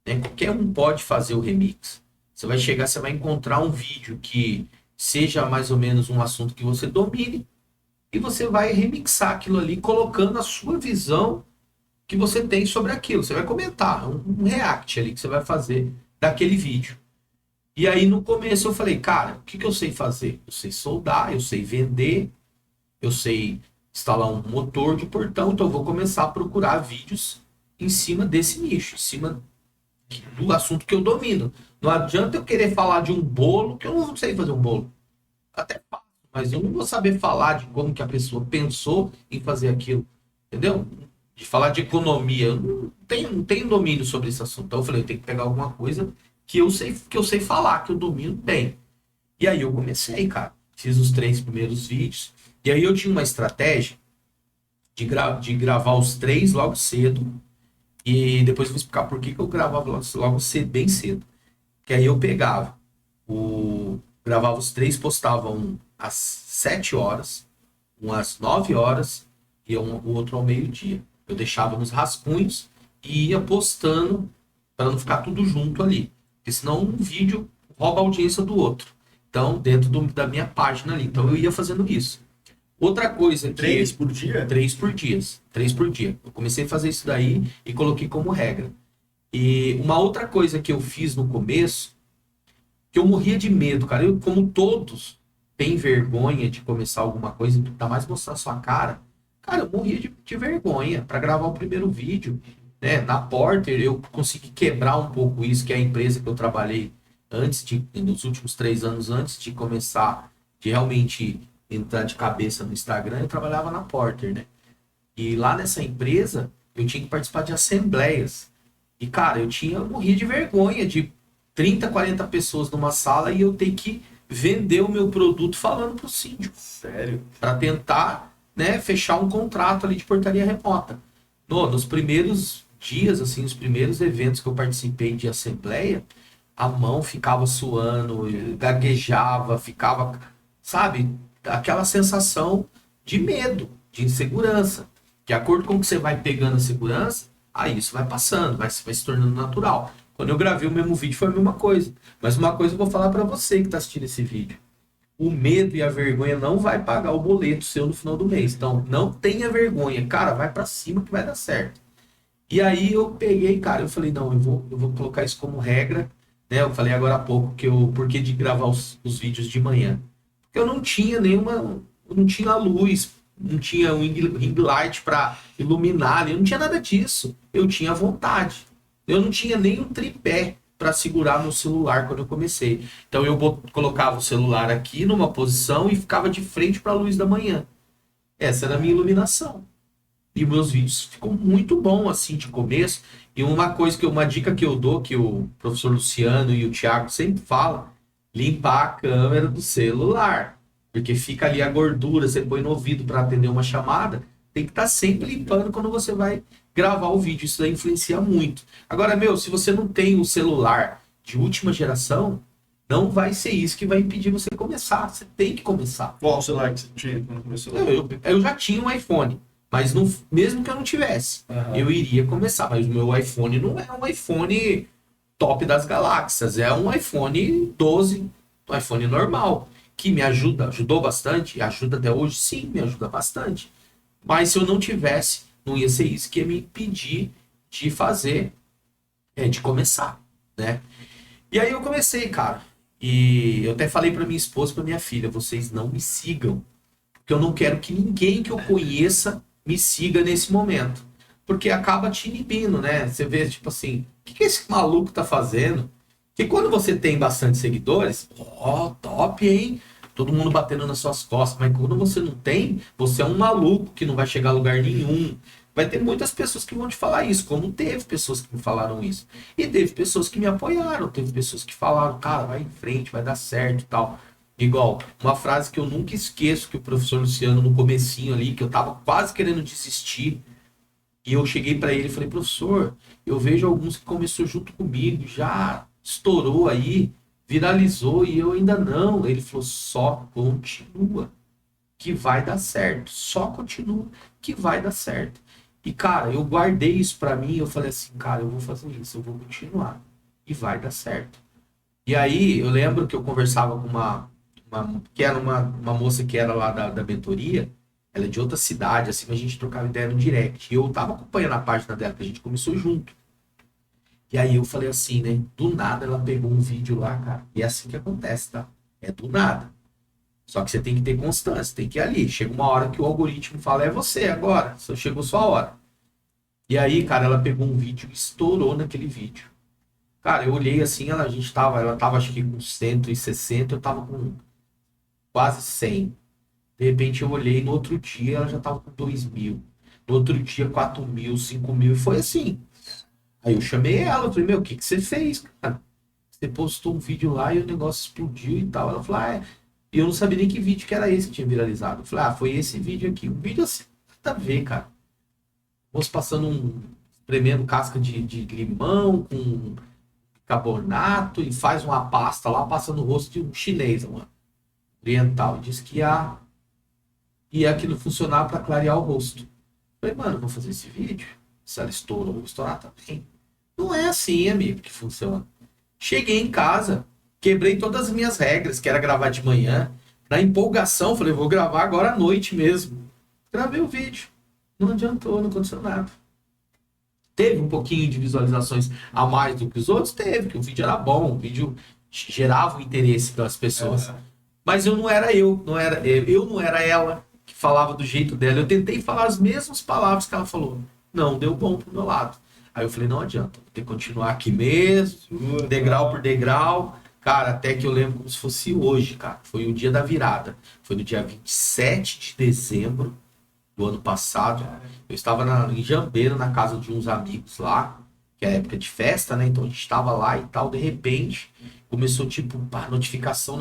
Né? Qualquer um pode fazer o remix. Você vai chegar, você vai encontrar um vídeo que seja mais ou menos um assunto que você domine e você vai remixar aquilo ali, colocando a sua visão que você tem sobre aquilo. Você vai comentar, um react ali que você vai fazer daquele vídeo. E aí no começo eu falei, cara, o que eu sei fazer? Eu sei soldar, eu sei vender, eu sei instalar um motor de portão, então eu vou começar a procurar vídeos em cima desse nicho, em cima do assunto que eu domino. Não adianta eu querer falar de um bolo, que eu não sei fazer um bolo. Até faço, mas eu não vou saber falar de como que a pessoa pensou em fazer aquilo. Entendeu? De falar de economia. Eu não tenho domínio sobre esse assunto. Então eu falei, eu tenho que pegar alguma coisa que eu sei falar, que eu domino bem. E aí eu comecei, cara. Fiz os 3 primeiros vídeos. E aí eu tinha uma estratégia de gravar os 3 logo cedo. E depois eu vou explicar por que eu gravava logo cedo, bem cedo. Que aí eu gravava os 3, postava um às 7 horas, um às 9 horas e o outro ao meio-dia. Eu deixava nos rascunhos e ia postando para não ficar tudo junto ali. Porque senão um vídeo rouba a audiência do outro. Então, dentro da minha página ali. Então eu ia fazendo isso. Outra coisa que... 3 por dia? 3 por dia. 3 por dia. Eu comecei a fazer isso daí e coloquei como regra. E uma outra coisa que eu fiz no começo, que eu morria de medo, cara. Eu, como todos, tem vergonha de começar alguma coisa, ainda mais mostrar sua cara. Cara, eu morria de vergonha para gravar o primeiro vídeo, né? Na Porter, eu consegui quebrar um pouco isso, que é a empresa que eu trabalhei nos últimos 3 anos antes de começar, de realmente entrar de cabeça no Instagram, eu trabalhava na Porter, né? E lá nessa empresa, eu tinha que participar de assembleias. E, cara, eu morria de vergonha de 30, 40 pessoas numa sala e eu ter que vender o meu produto falando pro síndico. Sério? Para tentar, né, fechar um contrato ali de portaria remota. Nos primeiros dias, assim, os primeiros eventos que eu participei de assembleia, a mão ficava suando, gaguejava, ficava, sabe, aquela sensação de medo, de insegurança. De acordo com o que você vai pegando a segurança, aí isso vai passando, vai se tornando natural. Quando eu gravei o mesmo vídeo foi a mesma coisa. Mas uma coisa eu vou falar para você que está assistindo esse vídeo. O medo e a vergonha não vai pagar o boleto seu no final do mês. Então, não tenha vergonha. Cara, vai para cima que vai dar certo. E aí eu peguei, cara, eu falei, não, eu vou colocar isso como regra, né? Eu falei agora há pouco que eu, por que de gravar os vídeos de manhã? Porque eu não tinha eu não tinha luz, não tinha um ring light para iluminar, ali, eu não tinha nada disso. Eu tinha vontade. Eu não tinha nem um tripé para segurar meu celular quando eu comecei. Então eu colocava o celular aqui numa posição e ficava de frente para a luz da manhã. Essa era a minha iluminação. E meus vídeos ficam muito bom assim de começo. E uma dica que eu dou, que o professor Luciano e o Thiago sempre falam, limpar a câmera do celular. Porque fica ali a gordura, você põe no ouvido para atender uma chamada, tem que estar sempre limpando quando você vai gravar o vídeo. Isso daí influencia muito. Agora, se você não tem um celular de última geração, não vai ser isso que vai impedir você começar. Você tem que começar. Qual celular que você tinha quando começou? Eu já tinha um iPhone. Mas mesmo que eu não tivesse, eu iria começar. Mas o meu iPhone não é um iPhone top das galáxias. É um iPhone 12, um iPhone normal. Que ajudou bastante. Ajuda até hoje? Sim, me ajuda bastante. Mas se eu não tivesse, não ia ser isso que ia me impedir de fazer, de começar, né? E aí eu comecei, cara. E eu até falei pra minha esposa e pra minha filha, vocês não me sigam. Porque eu não quero que ninguém que eu conheça me siga nesse momento. Porque acaba te inibindo, né? Você vê, tipo assim, o que esse maluco tá fazendo? Porque quando você tem bastante seguidores, top, hein? Todo mundo batendo nas suas costas. Mas quando você não tem, você é um maluco que não vai chegar a lugar nenhum. Vai ter muitas pessoas que vão te falar isso, como teve pessoas que me falaram isso. E teve pessoas que me apoiaram, teve pessoas que falaram, cara, vai em frente, vai dar certo e tal. Igual, uma frase que eu nunca esqueço que o professor Luciano, no comecinho ali, que eu tava quase querendo desistir, e eu cheguei para ele e falei, professor, eu vejo alguns que começou junto comigo, já estourou aí, viralizou, e eu ainda não. Ele falou, só continua, que vai dar certo. Só continua, que vai dar certo. E, cara, eu guardei isso para mim, eu falei assim, cara, eu vou fazer isso, eu vou continuar, e vai dar certo. E aí, eu lembro que eu conversava com que era uma moça que era lá da mentoria, ela é de outra cidade, assim, mas a gente trocava ideia no direct. E eu tava acompanhando a página dela, que a gente começou junto. E aí eu falei assim, né? Do nada ela pegou um vídeo lá, cara. E é assim que acontece, tá? É do nada. Só que você tem que ter constância, tem que ir ali. Chega uma hora que o algoritmo fala, é você agora, só chegou sua hora. E aí, cara, ela pegou um vídeo e estourou naquele vídeo. Cara, eu olhei assim, ela tava acho que com 160, eu tava com quase 100. De repente eu olhei, no outro dia ela já tava com 2.000. No outro dia 4.000, 5.000, e foi assim. Aí eu chamei ela, eu falei, o que você fez, cara? Você postou um vídeo lá e o negócio explodiu e tal. Ela falou, e eu não sabia nem que vídeo que era esse que tinha viralizado. Eu falei, foi esse vídeo aqui. Um vídeo assim, nada a ver, cara. Moço passando espremendo casca de limão com carbonato e faz uma pasta lá, passa no rosto de um chinês, uma oriental. Diz que ia aquilo funcionar para clarear o rosto. Eu falei, mano, vou fazer esse vídeo. Se ela estourou, vou estourar também. Não é assim, amigo, que funciona. Cheguei em casa, quebrei todas as minhas regras, que era gravar de manhã. Na empolgação, falei, vou gravar agora à noite mesmo. Gravei o vídeo. Não adiantou, não aconteceu nada. Teve um pouquinho de visualizações a mais do que os outros? Teve, que o vídeo era bom. O vídeo gerava o interesse das pessoas. Mas eu não era eu, eu não era ela que falava do jeito dela. Eu tentei falar as mesmas palavras que ela falou. Não, deu bom pro meu lado. Aí eu falei, não adianta, vou ter que continuar aqui mesmo, degrau por degrau. Cara, até que eu lembro como se fosse hoje, cara. Foi o dia da virada. Foi no dia 27 de dezembro do ano passado. Eu estava em Jambeira, na casa de uns amigos lá, que é época de festa, né? Então a gente estava lá e tal. De repente, começou tipo, pá, notificação,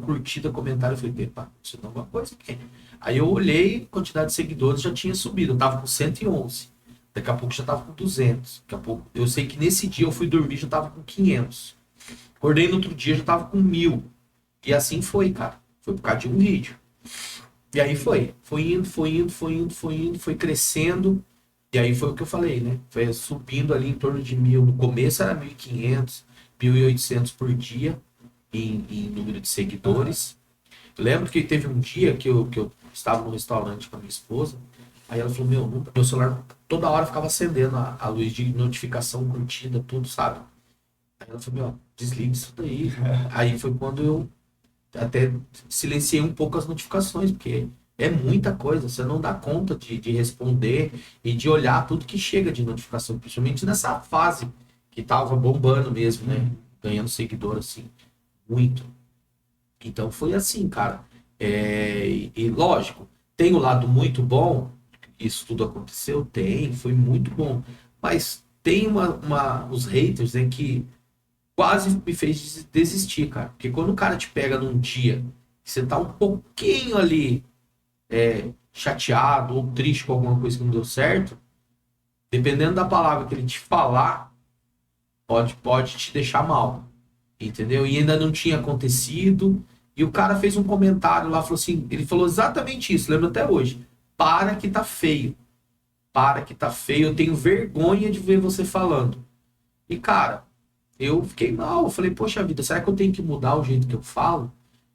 curtida, comentário. Eu falei, pá, isso não é alguma coisa aqui. Aí eu olhei, quantidade de seguidores já tinha subido. Eu tava com 111. Daqui a pouco já tava com 200. Daqui a pouco, eu sei que nesse dia eu fui dormir já tava com 500. Acordei no outro dia já tava com 1000. E assim foi, cara. Foi por causa de um vídeo. E aí foi indo, foi crescendo. E aí foi o que eu falei, né? Foi subindo ali em torno de 1000. No começo era 1500, 1800 por dia em número de seguidores. Eu lembro que teve um dia que eu estava no restaurante com a minha esposa. Aí ela falou, meu celular toda hora ficava acendendo a luz de notificação, curtida, tudo, sabe? Aí ela falou, desliga isso daí. Aí foi quando eu até silenciei um pouco as notificações, porque é muita coisa, você não dá conta de responder e de olhar tudo que chega de notificação, principalmente nessa fase que tava bombando mesmo, né? Ganhando seguidor, assim, muito. Então foi assim, cara. E lógico, tem o lado muito bom, isso tudo aconteceu, foi muito bom. Mas tem os haters, né, que quase me fez desistir, cara. Porque quando o cara te pega num dia que você tá um pouquinho ali chateado ou triste com alguma coisa que não deu certo, dependendo da palavra que ele te falar, pode te deixar mal. Entendeu? E ainda não tinha acontecido. E o cara fez um comentário lá, falou assim, ele falou exatamente isso, lembro até hoje. Para que tá feio. Para que tá feio, eu tenho vergonha de ver você falando. E cara, eu fiquei mal, eu falei, poxa vida, será que eu tenho que mudar o jeito que eu falo?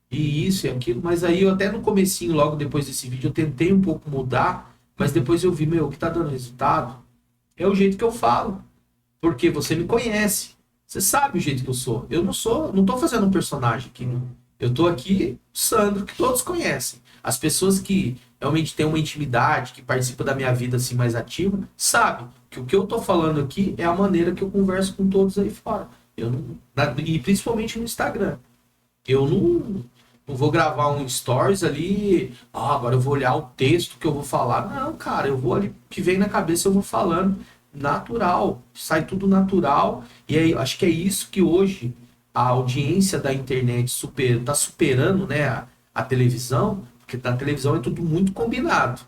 E isso e aquilo, mas aí eu até no comecinho, logo depois desse vídeo, eu tentei um pouco mudar, mas depois eu vi, o que tá dando resultado é o jeito que eu falo. Porque você me conhece. Você sabe o jeito que eu sou. Eu não tô fazendo um personagem aqui. Eu tô aqui, Sandro, que todos conhecem. As pessoas que realmente têm uma intimidade, que participam da minha vida assim mais ativa, sabem que o que eu tô falando aqui é a maneira que eu converso com todos aí fora. E principalmente no Instagram. Eu não vou gravar um stories ali, agora eu vou olhar o texto que eu vou falar. Não, cara, eu vou ali, o que vem na cabeça eu vou falando. Natural, sai tudo natural. E aí, acho que é isso que hoje a audiência da internet tá superando, né, a televisão, porque na televisão é tudo muito combinado.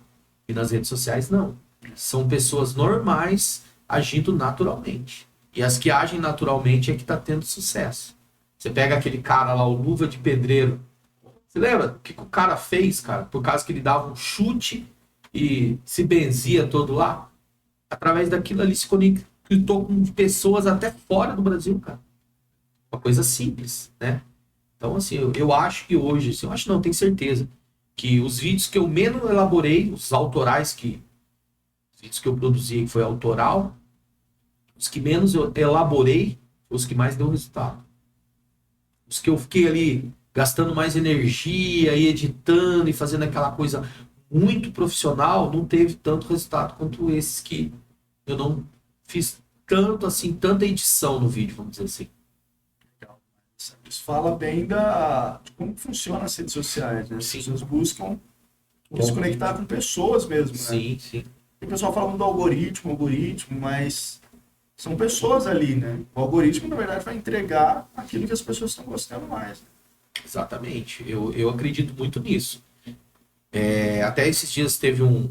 E nas redes sociais não. São pessoas normais agindo naturalmente. E as que agem naturalmente é que tá tendo sucesso. Você pega aquele cara lá, o Luva de Pedreiro. Você lembra o que o cara fez, cara? Por causa que ele dava um chute e se benzia todo lá? Através daquilo ali se conectou com pessoas até fora do Brasil, cara. Uma coisa simples, né? Então, assim, eu acho que hoje, assim, eu acho não, tenho certeza, que os vídeos que eu menos elaborei, os autorais os vídeos que eu produzi que foi autoral, os que menos eu elaborei, os que mais deu resultado. Os que eu fiquei ali gastando mais energia e editando e fazendo aquela coisa muito profissional, não teve tanto resultado quanto esses que eu não fiz tanto assim, tanta edição no vídeo, vamos dizer assim. Isso fala bem de como funciona as redes sociais, né? As pessoas buscam se conectar com pessoas mesmo, né? Sim, sim. E o pessoal fala muito do algoritmo, mas são pessoas ali, né? O algoritmo, na verdade, vai entregar aquilo que as pessoas estão gostando mais. Exatamente. Eu acredito muito nisso. Até esses dias teve um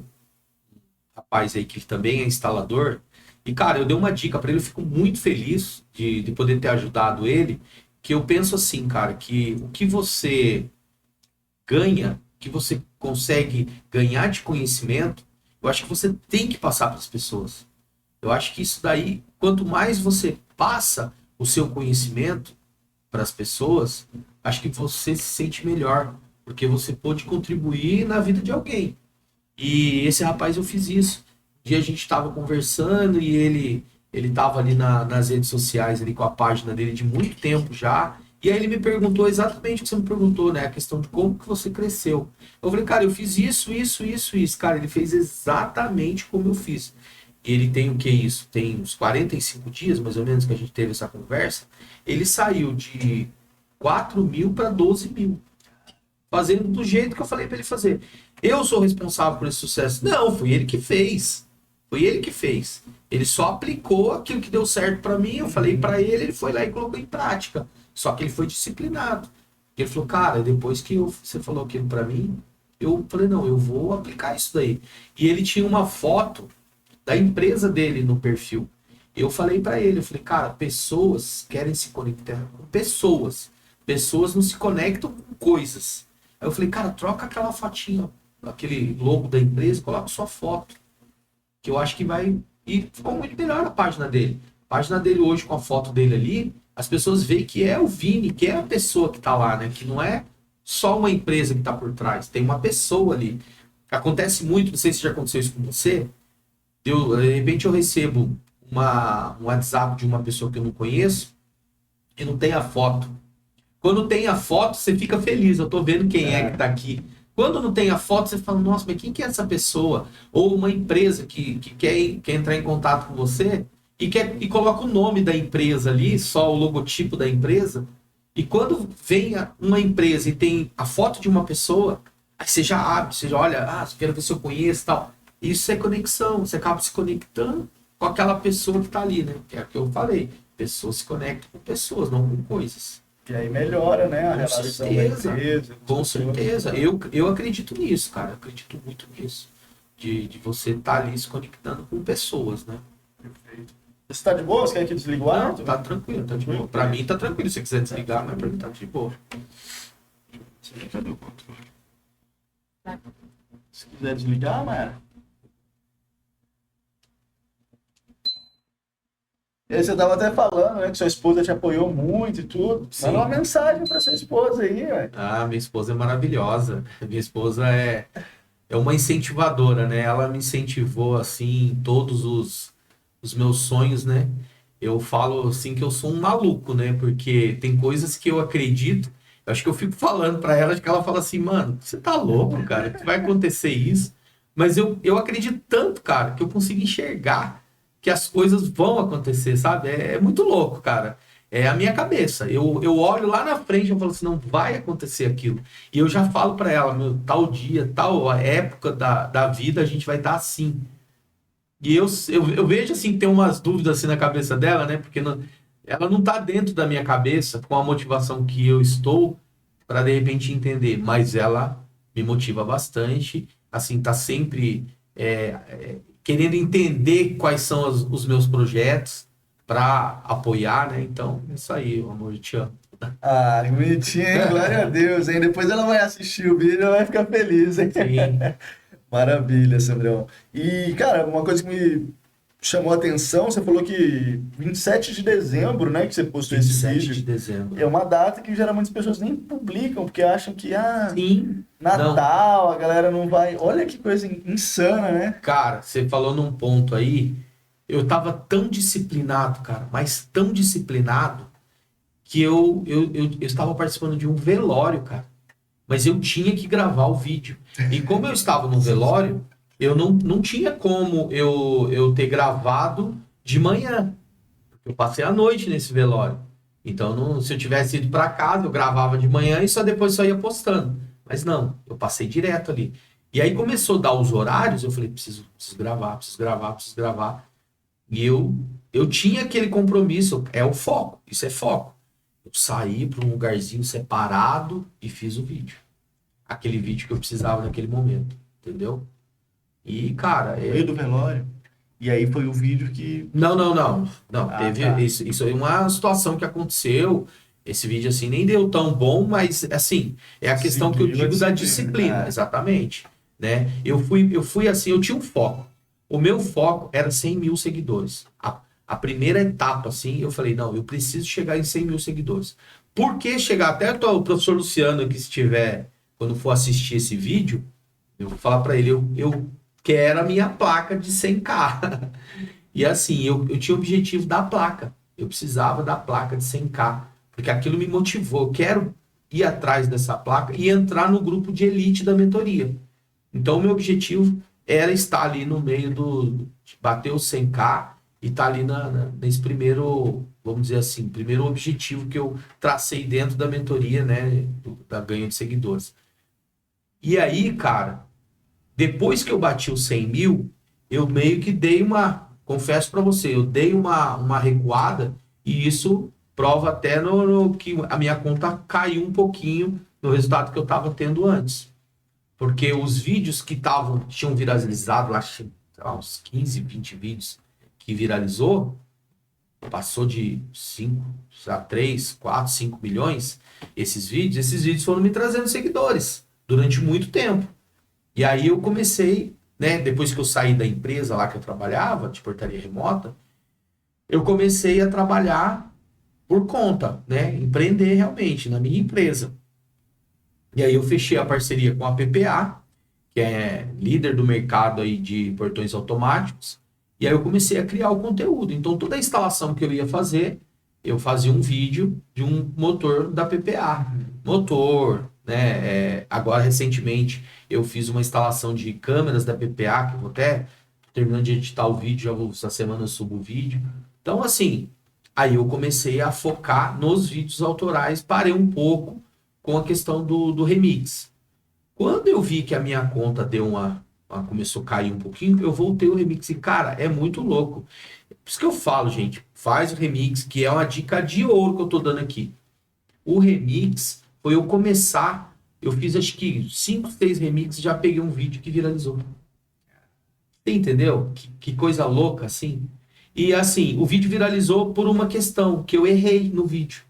rapaz aí que também é instalador. E, cara, eu dei uma dica para ele, eu fico muito feliz de poder ter ajudado ele. Que eu penso assim, cara, que o que você ganha, que você consegue ganhar de conhecimento, eu acho que você tem que passar para as pessoas. Eu acho que isso daí, quanto mais você passa o seu conhecimento para as pessoas, acho que você se sente melhor, porque você pode contribuir na vida de alguém. E esse rapaz, eu fiz isso. Um dia a gente estava conversando e ele estava ali nas redes sociais ali com a página dele de muito tempo já, E aí ele me perguntou exatamente o que você me perguntou, né? A questão de como que você cresceu. Eu falei, cara, eu fiz isso, isso, isso, isso. Cara, ele fez exatamente como eu fiz. Ele tem o que isso? Tem uns 45 dias, mais ou menos, que a gente teve essa conversa. Ele saiu de 4 mil para 12 mil. Fazendo do jeito que eu falei para ele fazer. Eu sou responsável por esse sucesso. Não, foi ele que fez. Foi ele que fez. Ele só aplicou aquilo que deu certo para mim. Eu falei para ele, ele foi lá e colocou em prática. Só que ele foi disciplinado. Ele falou, cara, depois que você falou aquilo para mim, eu falei, não, eu vou aplicar isso daí. E ele tinha uma foto da empresa dele no perfil. Eu falei para ele, eu falei, cara, pessoas querem se conectar com pessoas. Pessoas não se conectam com coisas. Aí eu falei, cara, troca aquela fotinha, aquele logo da empresa, coloca sua foto. Que eu acho que vai... E ficou muito melhor a página dele. A página dele hoje, com a foto dele ali, as pessoas veem que é o Vini, que é a pessoa que tá lá, né? Que não é só uma empresa que tá por trás. Tem uma pessoa ali. Acontece muito, não sei se já aconteceu isso com você. De repente eu recebo um WhatsApp de uma pessoa que eu não conheço e não tem a foto. Quando tem a foto, você fica feliz. Eu tô vendo quem é que tá aqui. Quando não tem a foto, você fala, nossa, mas quem que é essa pessoa? Ou uma empresa que quer entrar em contato com você e coloca o nome da empresa ali, só o logotipo da empresa. E quando vem uma empresa e tem a foto de uma pessoa, aí você já abre, você já olha, quero ver se eu conheço e tal. Isso é conexão, você acaba se conectando com aquela pessoa que tá ali, né? Que é o que eu falei. Pessoas se conectam com pessoas, não com coisas. E aí melhora, né, a Com relação certeza, da empresa. com certeza. Eu acredito nisso, cara. Eu acredito muito nisso. De você estar ali se conectando com pessoas, né? Perfeito. Você tá de boa? Você quer que desligue o ar? Não, tá tranquilo, tá de boa. Pra mim tá tranquilo. Se você quiser desligar, mas pra mim tá de boa. Cadê o controle? Se quiser desligar, Mayara. E aí você tava até falando, né, que sua esposa te apoiou muito e tudo. Sim. Manda uma mensagem pra sua esposa aí, velho. Minha esposa é maravilhosa. Minha esposa é uma incentivadora, né? Ela me incentivou, assim, em todos os meus sonhos, né? Eu falo, assim, que eu sou um maluco, né? Porque tem coisas que eu acredito. Eu acho que eu fico falando pra ela, que ela fala assim, mano, você tá louco, cara? Que vai acontecer isso? Mas eu acredito tanto, cara, que eu consigo enxergar que as coisas vão acontecer, sabe? É muito louco, cara. É a minha cabeça. Eu olho lá na frente e eu falo assim, não vai acontecer aquilo. E eu já falo pra ela, meu, tal dia, tal época da vida, a gente vai estar assim. E eu vejo, assim, que tem umas dúvidas assim na cabeça dela, né? Porque ela não tá dentro da minha cabeça com a motivação que eu estou para de repente entender. Mas ela me motiva bastante, assim, tá sempre querendo entender quais são os meus projetos para apoiar, né? Então, é isso aí, meu amor, eu te amo. Ah, que bonitinho, hein? Glória a Deus, hein? Depois ela vai assistir o vídeo e vai ficar feliz, hein? Sim. Maravilha, Sandrão. E, cara, uma coisa que me chamou a atenção, você falou que 27 de dezembro, né, que você postou esse 27 vídeo. de dezembro. É uma data que geralmente as pessoas nem publicam, porque acham que, Sim. Natal, a galera não vai. Olha que coisa insana, né? Cara, você falou num ponto aí, eu tava tão disciplinado, cara, mas tão disciplinado, que eu estava participando de um velório, cara. Mas eu tinha que gravar o vídeo. E como eu estava no velório, eu não tinha como eu ter gravado de manhã. Eu passei a noite nesse velório. Então, se eu tivesse ido para casa, eu gravava de manhã e só depois só ia postando. Mas não, eu passei direto ali. E aí começou a dar os horários, eu falei, preciso gravar, preciso gravar, preciso gravar. E eu tinha aquele compromisso, é o foco, isso é foco. Eu saí para um lugarzinho separado e fiz o vídeo. Aquele vídeo que eu precisava naquele momento, entendeu? E, cara... No meio do velório. E aí foi o vídeo que... Não, teve... Tá. Isso é uma situação que aconteceu. Esse vídeo, assim, nem deu tão bom, mas, assim, é a questão que eu digo da disciplina, exatamente. Né? Eu fui assim, eu tinha um foco. O meu foco era 100 mil seguidores. A primeira etapa, assim, eu falei, não, eu preciso chegar em 100 mil seguidores. Por que chegar? Até o professor Luciano, que estiver, quando for assistir esse vídeo, eu vou falar para ele, eu quero a minha placa de 100k. E assim, eu tinha o objetivo da placa. Eu precisava da placa de 100k. porque aquilo me motivou. Eu quero ir atrás dessa placa e entrar no grupo de elite da mentoria. Então, o meu objetivo era estar ali no meio de bater os 100K e estar ali nesse primeiro, vamos dizer assim, primeiro objetivo que eu tracei dentro da mentoria, né, da ganho de seguidores. E aí, cara, depois que eu bati os 100 mil, eu meio que dei confesso para você, eu dei uma recuada, e isso prova até no que a minha conta caiu um pouquinho no resultado que eu estava tendo antes. Porque os vídeos que tinham viralizado, acho que uns 15, 20 vídeos que viralizou, passou de 5 a 3, 4, 5 milhões, esses vídeos foram me trazendo seguidores durante muito tempo. E aí eu comecei, né, depois que eu saí da empresa lá que eu trabalhava, de portaria remota, eu comecei a trabalhar por conta, né, empreender realmente na minha empresa. E aí eu fechei a parceria com a PPA, que é líder do mercado aí de portões automáticos, e aí eu comecei a criar o conteúdo. Então toda a instalação que eu ia fazer, eu fazia um vídeo de um motor da PPA. Motor, né? Agora recentemente eu fiz uma instalação de câmeras da PPA, que eu vou até terminando de editar o vídeo, essa semana eu subo o vídeo. Então assim, aí eu comecei a focar nos vídeos autorais, parei um pouco com a questão do remix. Quando eu vi que a minha conta começou a cair um pouquinho, eu voltei o remix e, cara, é muito louco. Por isso que eu falo, gente, faz o remix, que é uma dica de ouro que eu tô dando aqui. O remix foi eu começar, eu fiz acho que 5, 6 remixes e já peguei um vídeo que viralizou. Você entendeu? Que coisa louca, assim. E assim, o vídeo viralizou por uma questão, que eu errei no vídeo.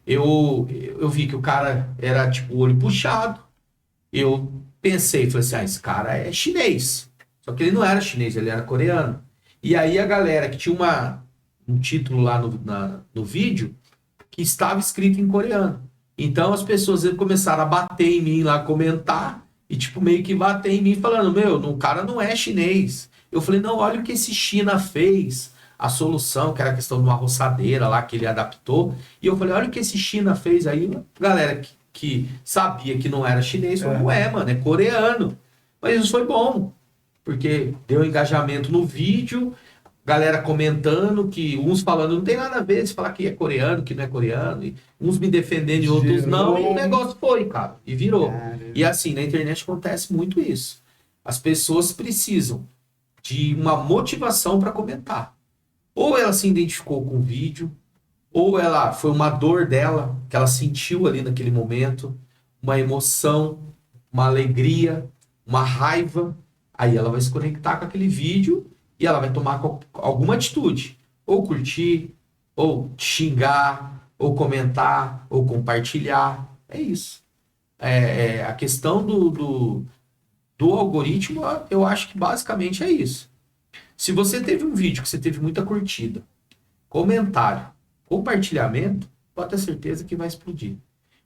Eu vi que o cara era tipo olho puxado. Eu pensei, falei assim, esse cara é chinês. Só que ele não era chinês, ele era coreano. E aí a galera que tinha um título lá no vídeo que estava escrito em coreano. Então as pessoas começaram a bater em mim lá, comentar, e tipo meio que bater em mim falando, o cara não é chinês. Eu falei, não, olha o que esse China fez. A solução, que era a questão de uma roçadeira lá que ele adaptou. E eu falei, olha o que esse China fez. Aí galera que sabia que não era chinês, falou, não é, mano, é coreano. Mas isso foi bom, porque deu engajamento no vídeo, galera comentando, que uns falando, não tem nada a ver se falar que é coreano, que não é coreano, e uns me defendendo e outros não, e o negócio foi, cara, e virou. E assim, na internet acontece muito isso. As pessoas precisam de uma motivação para comentar. Ou ela se identificou com o vídeo, ou ela foi uma dor dela, que ela sentiu ali naquele momento, uma emoção, uma alegria, uma raiva. Aí ela vai se conectar com aquele vídeo e ela vai tomar alguma atitude. Ou curtir, ou xingar, ou comentar, ou compartilhar. É isso. A questão do algoritmo, eu acho que basicamente é isso. Se você teve um vídeo que você teve muita curtida, comentário, compartilhamento, pode ter certeza que vai explodir.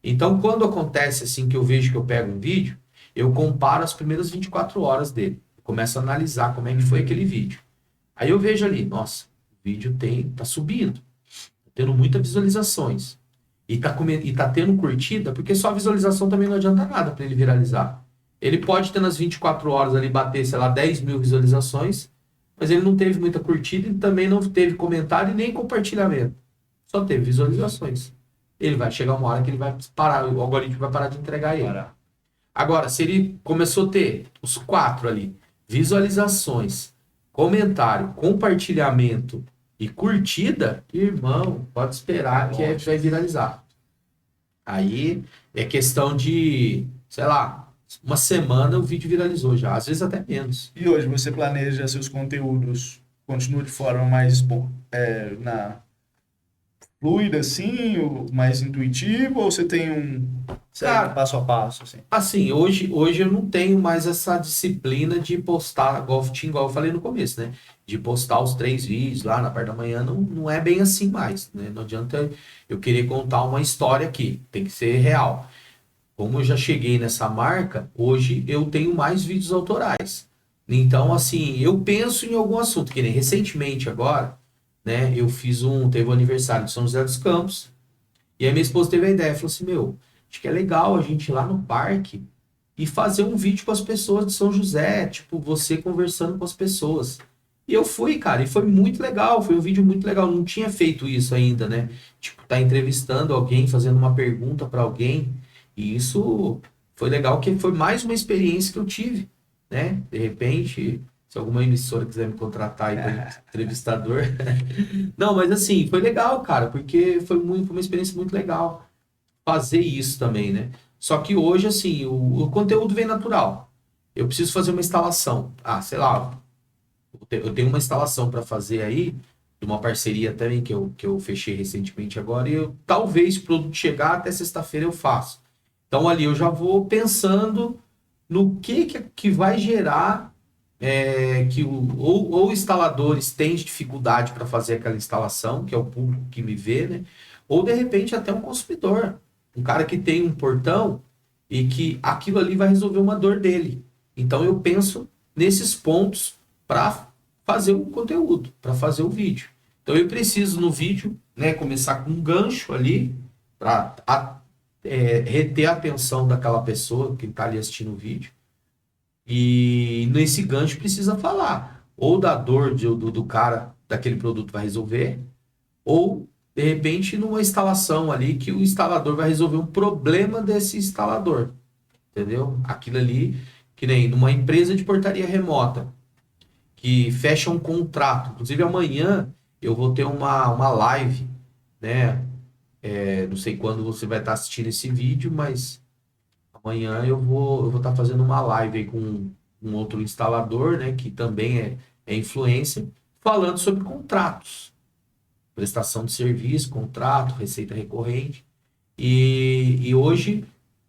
Então, quando acontece assim, que eu vejo que eu pego um vídeo, eu comparo as primeiras 24 horas dele. Começo a analisar como é que foi aquele vídeo. Aí eu vejo ali, nossa, o vídeo tá subindo, tá tendo muitas visualizações. E tá tendo curtida, porque só a visualização também não adianta nada para ele viralizar. Ele pode ter nas 24 horas ali bater, sei lá, 10 mil visualizações, mas ele não teve muita curtida e também não teve comentário e nem compartilhamento. Só teve visualizações. Ele vai chegar uma hora que ele vai parar, o algoritmo vai parar de entregar ele. Agora, se ele começou a ter os 4 ali, visualizações, comentário, compartilhamento e curtida, irmão, pode esperar que vai viralizar. Aí é questão de, sei lá, uma semana o vídeo viralizou já, às vezes até menos. E hoje você planeja seus conteúdos, continua de forma mais fluida, assim, mais intuitiva, ou você tem um passo a passo, assim? Assim, hoje eu não tenho mais essa disciplina de postar, igual eu falei no começo, né? De postar os 3 vídeos lá na parte da manhã, não é bem assim mais, né? Não adianta eu querer contar uma história aqui, tem que ser real. Como eu já cheguei nessa marca, hoje eu tenho mais vídeos autorais. Então, assim, eu penso em algum assunto, que nem recentemente agora, né? Eu teve o aniversário de São José dos Campos, E aí minha esposa teve a ideia, falou assim, meu, acho que é legal a gente ir lá no parque e fazer um vídeo com as pessoas de São José, tipo, você conversando com as pessoas. E eu fui, cara, e foi muito legal, foi um vídeo muito legal, não tinha feito isso ainda, né? Tipo, tá entrevistando alguém, fazendo uma pergunta para alguém, e isso foi legal, que foi mais uma experiência que eu tive, né? De repente, se alguma emissora quiser me contratar aí para entrevistador. Não, mas assim, foi legal, cara, porque foi uma experiência muito legal fazer isso também, né? Só que hoje, assim, o conteúdo vem natural. Eu preciso fazer uma instalação. Ah, sei lá, eu tenho uma instalação para fazer aí, de uma parceria também que eu fechei recentemente agora, e talvez se o produto chegar até sexta-feira eu faço. Então ali eu já vou pensando no que vai gerar ou instaladores têm dificuldade para fazer aquela instalação, que é o público que me vê, né? Ou de repente até um consumidor, um cara que tem um portão e que aquilo ali vai resolver uma dor dele. Então eu penso nesses pontos para fazer o conteúdo, para fazer o vídeo. Então eu preciso no vídeo, né, começar com um gancho ali para reter a atenção daquela pessoa que está ali assistindo o vídeo. E nesse gancho precisa falar ou da dor do cara daquele produto vai resolver, ou de repente numa instalação ali que o instalador vai resolver um problema desse instalador, entendeu? Aquilo ali, que nem numa empresa de portaria remota que fecha um contrato. Inclusive amanhã eu vou ter uma live, né? Não sei quando você vai estar assistindo esse vídeo, mas amanhã eu vou estar fazendo uma live aí com um outro instalador, né, que também é influencer, falando sobre contratos, prestação de serviço, contrato, receita recorrente. E hoje,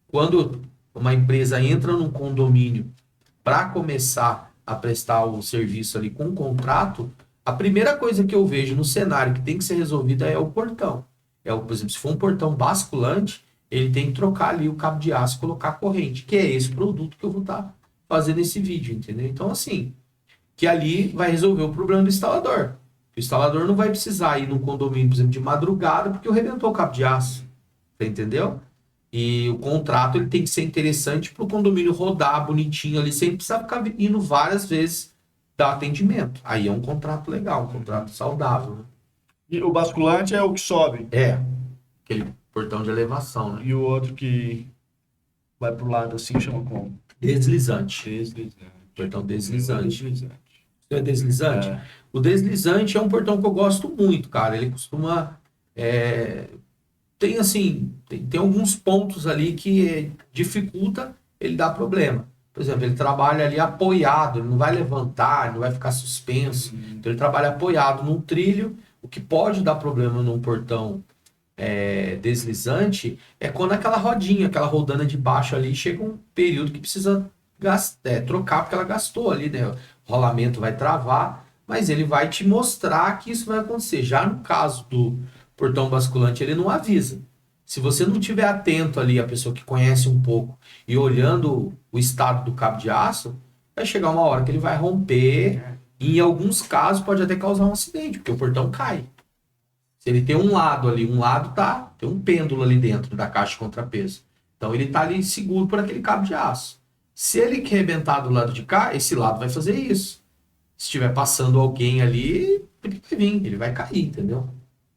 quando uma empresa entra num condomínio para começar a prestar o serviço ali com o contrato, a primeira coisa que eu vejo no cenário que tem que ser resolvida é o portão. Por exemplo, se for um portão basculante, ele tem que trocar ali o cabo de aço e colocar a corrente, que é esse produto que eu vou estar fazendo esse vídeo, entendeu? Então, assim, que ali vai resolver o problema do instalador. O instalador não vai precisar ir no condomínio, por exemplo, de madrugada, porque eu rebentou o cabo de aço. Você entendeu? E o contrato ele tem que ser interessante para o condomínio rodar bonitinho ali, sem precisar ficar indo várias vezes dar atendimento. Aí é um contrato legal, um contrato saudável, né? E o basculante é o que sobe. Aquele portão de elevação, né? E o outro que vai pro lado assim, chama como? Deslizante. Portão deslizante. É deslizante? É. O deslizante é um portão que eu gosto muito, cara. Ele costuma... Tem assim, tem alguns pontos ali que dificulta, ele dá problema. Por exemplo, ele trabalha ali apoiado, ele não vai levantar, ele não vai ficar suspenso. Então ele trabalha apoiado num trilho. O que pode dar problema num portão deslizante é quando aquela rodinha, aquela rodana de baixo ali, chega um período que precisa trocar, porque ela gastou ali, né? O rolamento vai travar, mas ele vai te mostrar que isso vai acontecer. Já no caso do portão basculante, ele não avisa. Se você não estiver atento ali, a pessoa que conhece um pouco, e olhando o estado do cabo de aço, vai chegar uma hora que ele vai romper, e em alguns casos pode até causar um acidente, porque o portão cai. Se ele tem um lado ali, tem um pêndulo ali dentro da caixa de contrapeso. Então ele está ali seguro por aquele cabo de aço. Se ele arrebentar do lado de cá, esse lado vai fazer isso. Se estiver passando alguém ali, ele vai vir, ele vai cair, entendeu?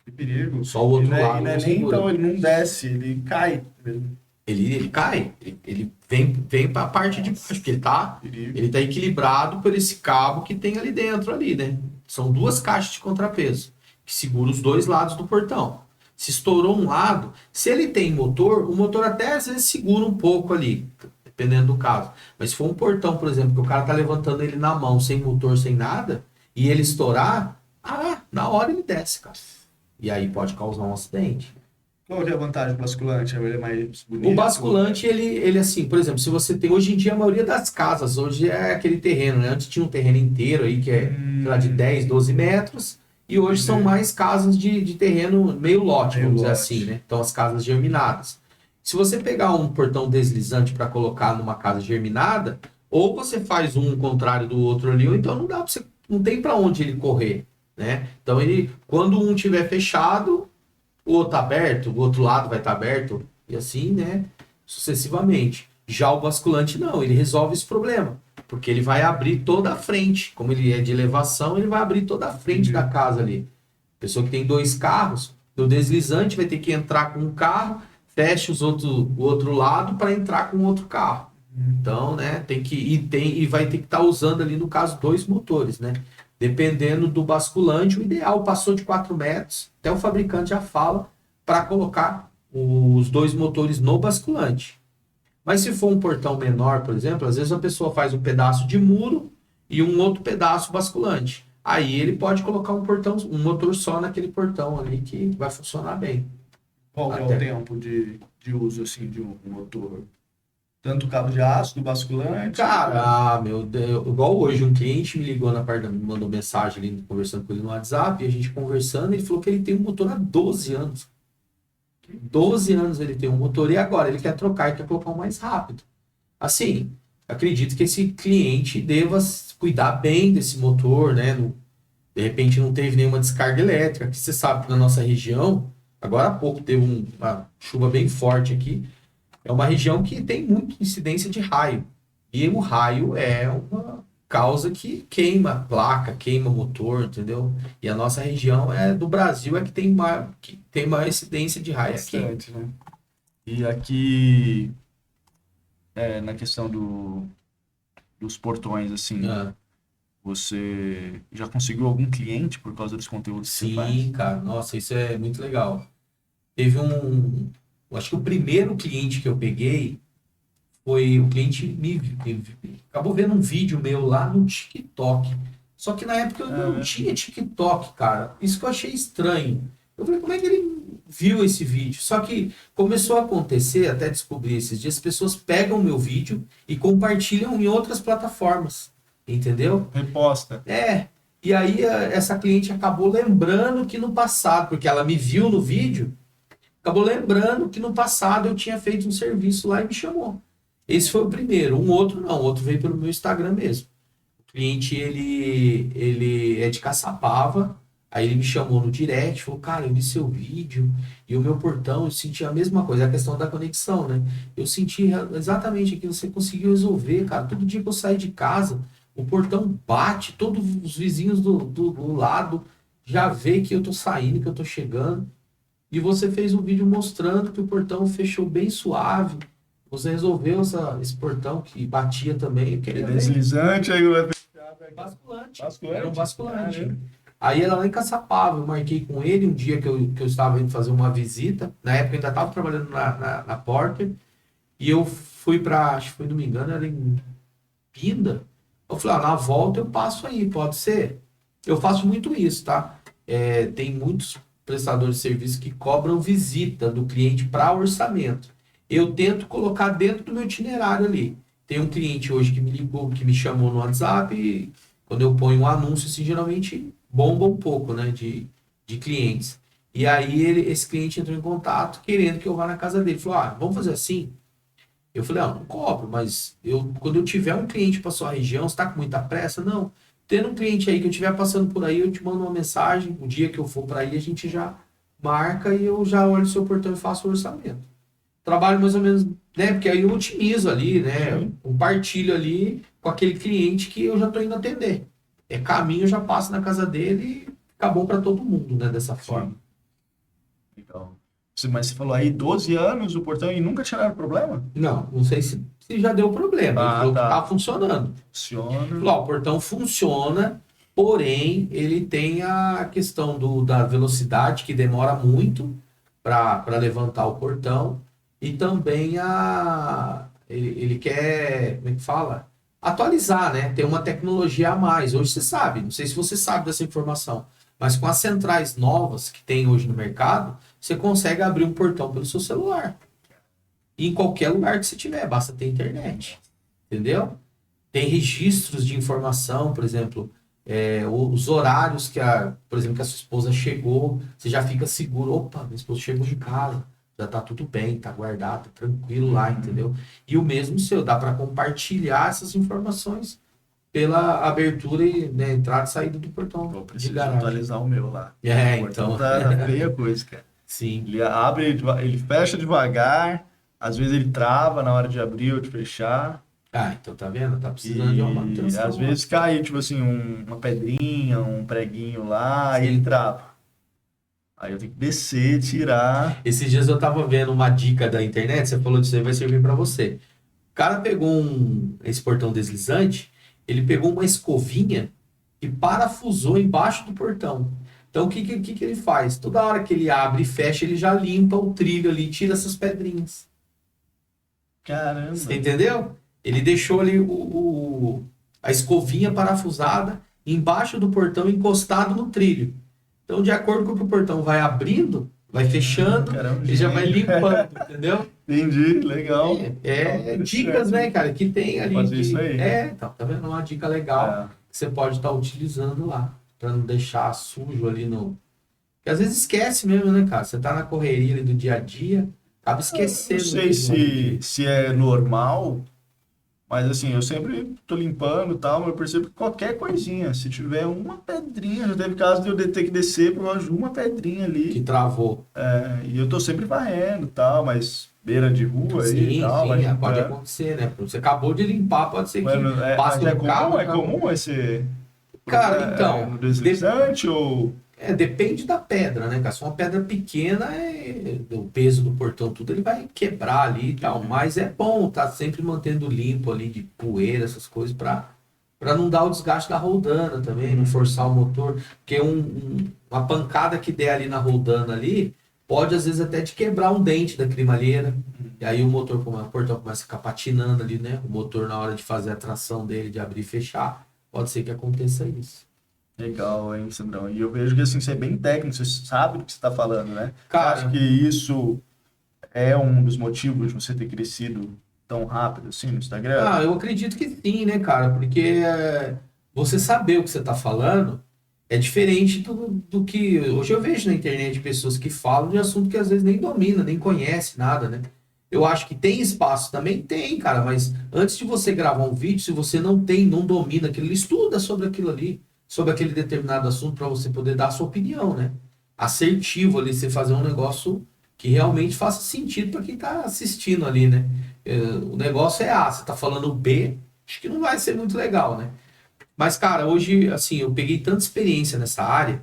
Que perigo. Só o outro E lado. não é não nem segura. então, ele não desce, ele cai mesmo. Ele cai, ele vem para a parte de baixo, porque Perigo. ele tá equilibrado por esse cabo que tem ali dentro, ali, né? São duas caixas de contrapeso que seguram os dois lados do portão. Se estourou um lado, se ele tem motor, o motor até às vezes segura um pouco ali, dependendo do caso. Mas se for um portão, por exemplo, que o cara tá levantando ele na mão, sem motor, sem nada, e ele estourar, na hora ele desce, cara. E aí pode causar um acidente. Qual que é a vantagem do basculante? Ele é mais bonito? O basculante, ele assim, por exemplo, se você tem, hoje em dia a maioria das casas, hoje é aquele terreno, né? Antes tinha um terreno inteiro aí, que é, sei lá, de 10, 12 metros, e hoje são mais casas de terreno meio lote, Meio vamos dizer lote. assim, né? Então as casas germinadas. Se você pegar um portão deslizante para colocar numa casa germinada, ou você faz um contrário do outro ali, ou então não dá para você, não tem para onde ele correr, né? Então quando um tiver fechado, o outro tá aberto, o outro lado vai estar aberto, e assim, né, sucessivamente. Já o basculante não, ele resolve esse problema, porque ele vai abrir toda a frente, como ele é de elevação, ele vai abrir toda a frente da casa ali. Pessoa que tem 2 carros, o deslizante vai ter que entrar com um carro, fecha o outro lado para entrar com outro carro. Então, né, tem que e vai ter que estar usando ali, no caso, 2 motores, né? Dependendo do basculante, o ideal passou de 4 metros, até o fabricante já fala para colocar os 2 motores no basculante. Mas se for um portão menor, por exemplo, às vezes a pessoa faz um pedaço de muro e um outro pedaço basculante. Aí ele pode colocar um motor só naquele portão ali que vai funcionar bem. Qual que é o tempo de uso assim de um motor? Tanto cabo de aço do basculante? Cara, meu Deus, igual hoje, um cliente me ligou me mandou mensagem ali, conversando com ele no WhatsApp, e a gente conversando, ele falou que ele tem um motor há 12 anos. 12 anos ele tem um motor, e agora ele quer trocar e quer colocar um mais rápido. Assim, acredito que esse cliente deva cuidar bem desse motor, né? De repente não teve nenhuma descarga elétrica, que você sabe que na nossa região, agora há pouco teve uma chuva bem forte aqui, é uma região que tem muita incidência de raio. E o raio é uma causa que queima a placa, queima o motor, entendeu? E a nossa região do Brasil é que tem maior incidência de raio aqui. Bastante, né? E aqui, na questão dos portões, assim, você já conseguiu algum cliente por causa dos conteúdos que você faz? Sim, cara. Nossa, isso é muito legal. Eu acho que o primeiro cliente que eu peguei foi o cliente acabou vendo um vídeo meu lá no TikTok. Só que na época eu não tinha TikTok, cara. Isso que eu achei estranho. Eu falei, como é que ele viu esse vídeo? Só que começou a acontecer, até descobrir esses dias, as pessoas pegam o meu vídeo e compartilham em outras plataformas. Entendeu? Reposta. E aí essa cliente acabou lembrando que no passado, porque ela me viu no vídeo, acabou lembrando que no passado eu tinha feito um serviço lá e me chamou. Esse foi o primeiro. Um outro não, o outro veio pelo meu Instagram mesmo. O cliente, ele é de Caçapava, aí ele me chamou no direct, falou, cara, eu vi seu vídeo e o meu portão, eu senti a mesma coisa, a questão da conexão, né? Eu senti exatamente aquilo, você conseguiu resolver, cara. Todo dia que eu saí de casa, o portão bate, todos os vizinhos do lado já vê que eu tô saindo, que eu tô chegando. E você fez um vídeo mostrando que o portão fechou bem suave. Você resolveu esse portão que batia também. Deslizante, aí vai Basculante. Basculante. Era um basculante. Aí era lá em Caçapava, eu marquei com ele um dia que eu estava indo fazer uma visita. Na época eu ainda estava trabalhando na Porter. E eu fui para, acho que foi, não me engano, era em Pinda. Eu falei, na volta eu passo aí, pode ser? Eu faço muito isso, tá? Tem muitos prestadores de serviço que cobram visita do cliente para orçamento. Eu tento colocar dentro do meu itinerário ali. Tem um cliente hoje que me ligou, que me chamou no WhatsApp, e quando eu ponho um anúncio, assim, geralmente bomba um pouco, né, de clientes. E aí esse cliente entrou em contato querendo que eu vá na casa dele. Falou, vamos fazer assim? Eu falei, não cobro, mas quando eu tiver um cliente para sua região, você está com muita pressa? Não. Tendo um cliente aí que eu estiver passando por aí, eu te mando uma mensagem, o dia que eu for para aí, a gente já marca e eu já olho o seu portão e faço o orçamento. Trabalho mais ou menos, né? Porque aí eu otimizo ali, né? Compartilho ali com aquele cliente que eu já estou indo atender. Caminho, eu já passo na casa dele e fica bom para todo mundo, né? Dessa forma. Legal. Mas você falou aí 12 anos o portão e nunca tiraram problema? Não sei se já deu problema. Ele falou que tá funcionando. Funciona. O portão funciona, porém ele tem a questão da velocidade que demora muito para levantar o portão e também ele quer, como é que fala? Atualizar, né? Tem uma tecnologia a mais. Hoje você sabe, não sei se você sabe dessa informação, mas com as centrais novas que tem hoje no mercado, você consegue abrir um portão pelo seu celular. E em qualquer lugar que você tiver, basta ter internet. Entendeu? Tem registros de informação, por exemplo, os horários por exemplo, que a sua esposa chegou, você já fica seguro. Opa, minha esposa chegou em casa, já tá tudo bem, tá guardado, tá tranquilo lá, entendeu? E o mesmo seu, dá para compartilhar essas informações pela abertura e, entrada e saída do portão. Vou precisar atualizar o meu lá. Então. Tá feia coisa, cara. Sim. Ele abre, ele fecha devagar, às vezes ele trava na hora de abrir ou de fechar. Ah, então tá vendo? Tá precisando de uma E manutenção. às vezes cai, tipo assim, uma pedrinha, um preguinho lá, e Sim. ele trava. Aí eu tenho que descer, tirar. Esses dias eu tava vendo uma dica da internet, você falou disso aí, vai servir pra você. O cara pegou esse portão deslizante, ele pegou uma escovinha e parafusou embaixo do portão. Então, o que ele faz? Toda hora que ele abre e fecha, ele já limpa o trilho ali, tira essas pedrinhas. Você Caramba. entendeu? Ele deixou ali a escovinha parafusada embaixo do portão, encostado no trilho. Então, de acordo com o que o portão vai abrindo, vai fechando, Caramba, ele já vai gênio. limpando, entendeu? Entendi, legal. É dicas, né, cara, que tem ali. Fazer isso aí. Então, tá vendo? Uma dica legal É. que você pode estar utilizando lá, para não deixar sujo ali no. Porque às vezes esquece mesmo, né, cara? Você tá na correria ali do dia a dia, acaba Não esquecendo. sei mesmo. se é normal, mas assim, eu sempre tô limpando e tal, mas eu percebo que qualquer coisinha, se tiver uma pedrinha, já teve caso de eu ter que descer por causa de uma pedrinha Que ali, travou. e eu tô sempre varrendo e tal, mas beira de rua aí e Sim, tal, vai sim, pode limpando. acontecer, né? Você acabou de limpar, pode ser que Mas passe é um carro. comum esse Cara, no então, deslizante ou... depende da pedra, né, cara? Se uma pedra pequena, o peso do portão, tudo, ele vai quebrar ali e tal. Mas é bom tá sempre mantendo limpo ali de poeira, essas coisas, para não dar o desgaste da roldana também, não forçar o motor. Porque uma pancada que der ali na roldana ali, pode às vezes até te quebrar um dente da cremalheira. E aí o portão começa a ficar patinando ali, né? O motor na hora de fazer a tração dele, de abrir e fechar, pode ser que aconteça isso. Legal, hein, Sandrão? E eu vejo que assim, você é bem técnico, você sabe do que você está falando, né? Cara, Acho que isso é um dos motivos de você ter crescido tão rápido assim no Instagram? eu acredito que sim, né, cara? Porque você saber o que você está falando é diferente do que. Hoje eu vejo na internet pessoas que falam de assunto que às vezes nem domina, nem conhece nada, né? Eu acho que tem espaço, também tem, cara, mas antes de você gravar um vídeo, se você não domina aquilo, estuda sobre aquilo ali, sobre aquele determinado assunto para você poder dar a sua opinião, né? Assertivo ali, você fazer um negócio que realmente faça sentido para quem está assistindo ali, né? O negócio é A, você tá falando B, acho que não vai ser muito legal, né? Mas, cara, hoje, assim, eu peguei tanta experiência nessa área.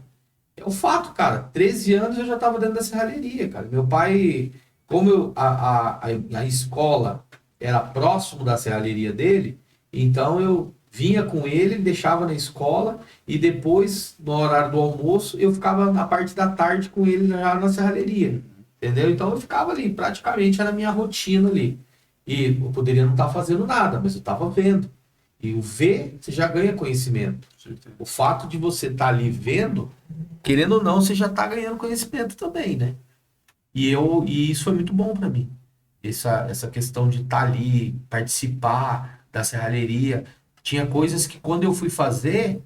É o fato, cara, 13 anos eu já tava dentro da serralheria, cara. Meu pai, como a escola era próximo da serralheria dele, então eu vinha com ele, deixava na escola e depois, no horário do almoço, eu ficava na parte da tarde com ele já na serralheria. Entendeu? Então eu ficava ali, praticamente era a minha rotina ali. E eu poderia não estar fazendo nada, mas eu estava vendo. E o ver, você já ganha conhecimento. O fato de você estar ali vendo, querendo ou não, você já está ganhando conhecimento também, né? E isso foi muito bom para mim. Essa questão de estar ali, participar da serralheria. Tinha coisas que quando eu fui fazer,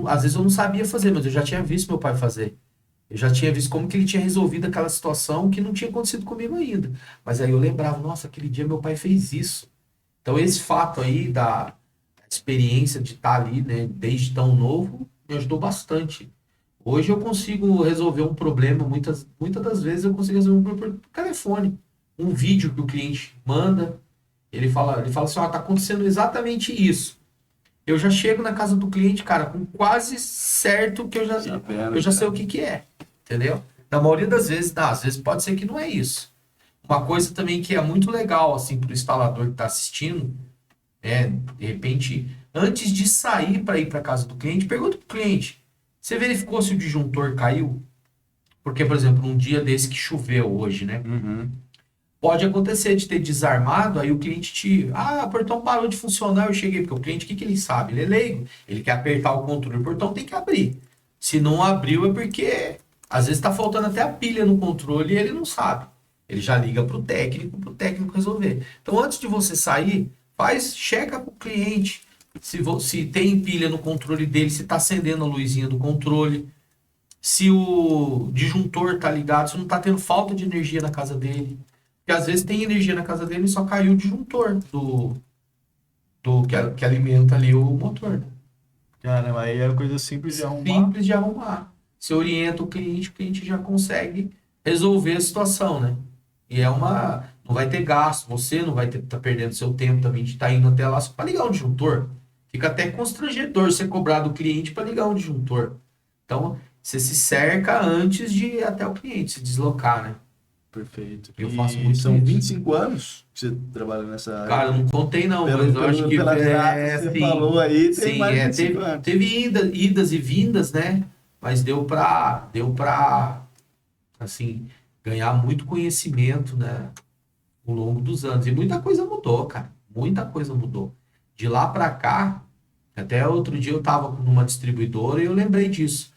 às vezes eu não sabia fazer, mas eu já tinha visto meu pai fazer. Eu já tinha visto como que ele tinha resolvido aquela situação que não tinha acontecido comigo ainda. Mas aí eu lembrava, nossa, aquele dia meu pai fez isso. Então esse fato aí da experiência de estar ali, né, desde tão novo, me ajudou bastante. Hoje eu consigo resolver um problema, muitas das vezes eu consigo resolver um problema por telefone. Um vídeo que o cliente manda, ele fala assim, ó, tá acontecendo exatamente isso. Eu já chego na casa do cliente, cara, com quase certo que eu já sei o que é, entendeu? Na maioria das vezes, às vezes pode ser que não é isso. Uma coisa também que é muito legal, assim, para o instalador que está assistindo, de repente, antes de sair para ir para casa do cliente, pergunta pro cliente, você verificou se o disjuntor caiu? Porque, por exemplo, um dia desse que choveu hoje, né? Uhum. Pode acontecer de ter desarmado, aí o cliente o portão parou de funcionar, eu cheguei, porque o cliente, o que ele sabe? Ele é leigo, ele quer apertar o controle, o portão tem que abrir. Se não abriu é porque, às vezes está faltando até a pilha no controle e ele não sabe. Ele já liga para o técnico resolver. Então, antes de você sair, checa com o cliente, se tem pilha no controle dele, se está acendendo a luzinha do controle, se o disjuntor está ligado, se não está tendo falta de energia na casa dele. Porque às vezes tem energia na casa dele e só caiu o disjuntor que alimenta ali o motor. Né? Caramba, aí é coisa simples de arrumar. Simples de arrumar. Você orienta o cliente já consegue resolver a situação, né? E não vai ter gasto, você não vai tá perdendo seu tempo também de estar indo até lá só para ligar um disjuntor. Fica até constrangedor você cobrar do cliente para ligar um disjuntor. Então, você se cerca antes de ir até o cliente, se deslocar, né? Perfeito. Eu E faço muito são isso. 25 anos que você trabalha nessa área? Cara, eu não contei não, mas eu acho que pelas datas que você falou aí, tem mais de 25 anos. teve idas e vindas, né? Mas deu pra assim, ganhar muito conhecimento, né? Ao longo dos anos. E muita coisa mudou, cara. Muita coisa mudou. De lá pra cá, até outro dia eu tava numa distribuidora e eu lembrei disso.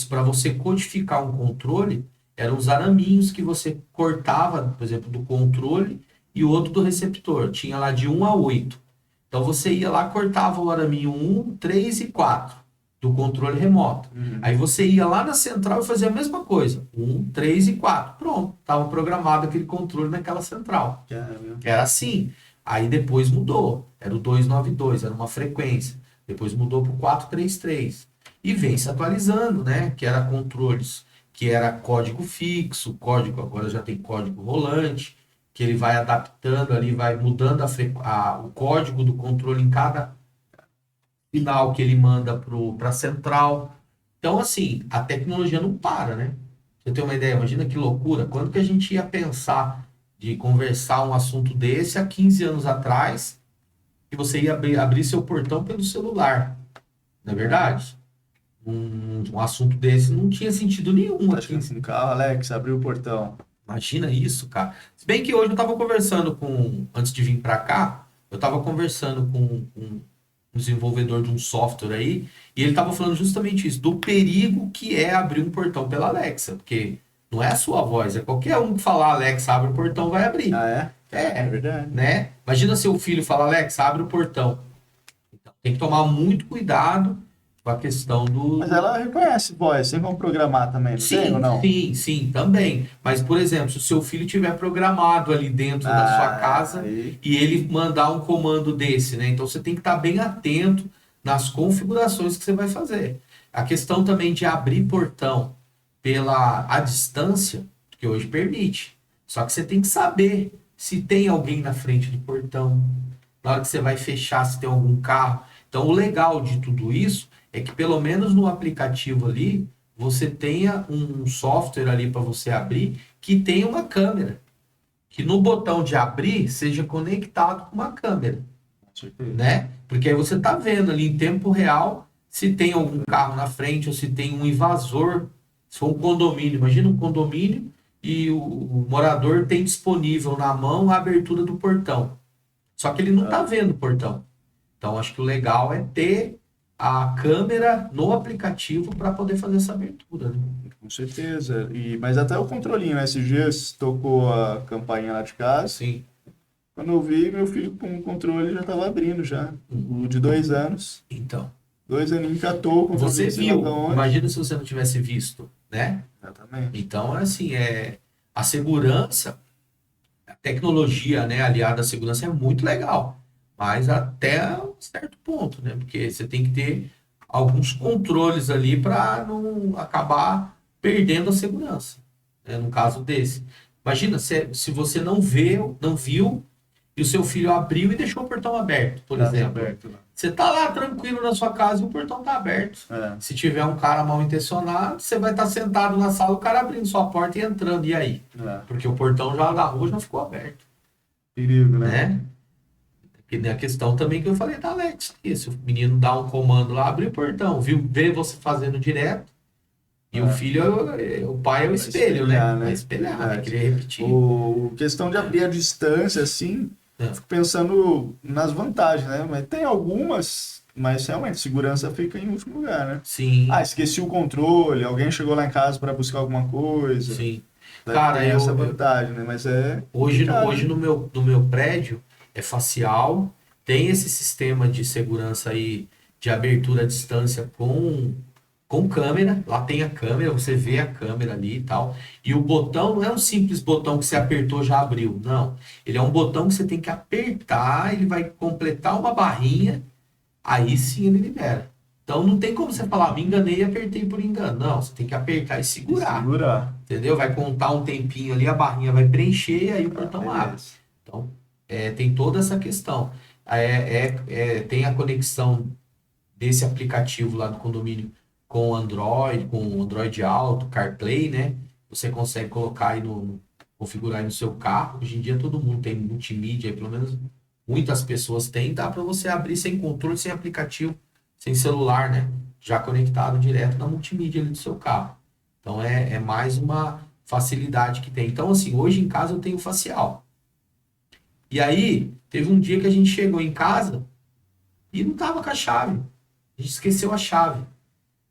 Para você codificar um controle, eram os araminhos que você cortava, por exemplo, do controle e o outro do receptor. Tinha lá de 1 a 8. Então você ia lá, cortava o araminho 1, 3 e 4 do controle remoto. Aí você ia lá na central e fazia a mesma coisa. 1, 3 e 4. Pronto, estava programado aquele controle naquela central. Caramba. Era assim. Aí depois mudou. Era o 292, era uma frequência. Depois mudou para o 433. E vem se atualizando, né? Que era controles, que era código fixo, código, agora já tem código rolante, que ele vai adaptando ali, vai mudando o código do controle em cada final que ele manda para a central. Então, assim, a tecnologia não para, né? Você tem uma ideia? Imagina que loucura. Quando que a gente ia pensar de conversar um assunto desse há 15 anos atrás, que você ia abrir seu portão pelo celular? Não é verdade? Um assunto desse não tinha sentido nenhum Tá aqui. chegando no carro, Alex, abriu o portão. Imagina isso, cara. Se bem que hoje eu tava conversando antes de vir para cá, eu tava conversando com um desenvolvedor de um software aí, e ele tava falando justamente isso, do perigo que é abrir um portão pela Alexa, porque não é a sua voz, é qualquer um que falar Alexa, abre o portão, vai abrir. Ah, é? É verdade. Né? Imagina seu filho falar Alexa, abre o portão. Então, tem que tomar muito cuidado com a questão do... Mas ela reconhece voz, tem como programar também, não tem ou não? Sim, também. Mas, por exemplo, se o seu filho tiver programado ali dentro da sua casa aí. e ele mandar um comando desse, né? Então você tem que estar bem atento nas configurações que você vai fazer. A questão também de abrir portão à distância, que hoje permite. Só que você tem que saber se tem alguém na frente do portão, na hora que você vai fechar, se tem algum carro. Então, o legal de tudo isso é que, pelo menos no aplicativo ali, você tenha um software ali para você abrir que tenha uma câmera. Que no botão de abrir seja conectado com uma câmera. Com certeza. Né? Porque aí você está vendo ali em tempo real se tem algum carro na frente ou se tem um invasor. Se for um condomínio, imagina um condomínio e o morador tem disponível na mão a abertura do portão. Só que ele não está vendo o portão. Então, acho que o legal é ter a câmera no aplicativo para poder fazer essa abertura. Né? Com certeza. Mas até o controlinho, né? Esses dias tocou a campainha lá de casa. Sim. Quando eu vi, meu filho com o controle já estava abrindo já. O de 2 anos. Então. 2 aninhos catou o controle. Você viu. Imagina se você não tivesse visto, né? Exatamente. Então, assim, a segurança, a tecnologia, né, aliada à segurança é muito legal. Mas até um certo ponto, né? Porque você tem que ter alguns controles ali para não acabar perdendo a segurança. Né? No caso desse. Imagina se você não viu e o seu filho abriu e deixou o portão aberto, por exemplo. Aberto, né? Você tá lá tranquilo na sua casa e o portão tá aberto. É. Se tiver um cara mal intencionado, você vai estar sentado na sala, o cara abrindo sua porta e entrando. E aí? É. Porque o portão já da rua já ficou aberto. Perigo, né? Né? E tem a questão também que eu falei da Alex. Se o menino dá um comando lá, abre o portão, vê você fazendo direto. E o filho, o pai é o espelho, espelhar, né? né? Vai espelhar, vai Verdade. querer repetir. Questão de abrir a distância, assim, É. fico pensando nas vantagens, né? Mas tem algumas, mas realmente segurança fica em último lugar, né? Sim, Esqueci o controle, alguém chegou lá em casa para buscar alguma coisa. sim. Deve Cara, ter essa vantagem, né? Mas Hoje complicado, né? no meu prédio é facial, tem esse sistema de segurança aí de abertura à distância com câmera. Lá tem a câmera, você vê a câmera ali e tal. E o botão não é um simples botão que você apertou já abriu. Não. Ele é um botão que você tem que apertar, ele vai completar uma barrinha, aí sim ele libera. Então não tem como você falar, me enganei e apertei por engano. Não, você tem que apertar e segurar. Segurar. Entendeu? Vai contar um tempinho ali, a barrinha vai preencher e aí o portão abre. Beleza. Então, tem toda essa questão. Tem a conexão desse aplicativo lá do condomínio com Android, com Android Auto, CarPlay, né? Você consegue colocar aí configurar aí no seu carro. Hoje em dia todo mundo tem multimídia, aí, pelo menos muitas pessoas têm. Dá para você abrir sem controle, sem aplicativo, sem celular, né? Já conectado direto na multimídia ali do seu carro. Então é mais uma facilidade que tem. Então, assim, hoje em casa eu tenho facial. E aí, teve um dia que a gente chegou em casa e não tava com a chave. A gente esqueceu a chave.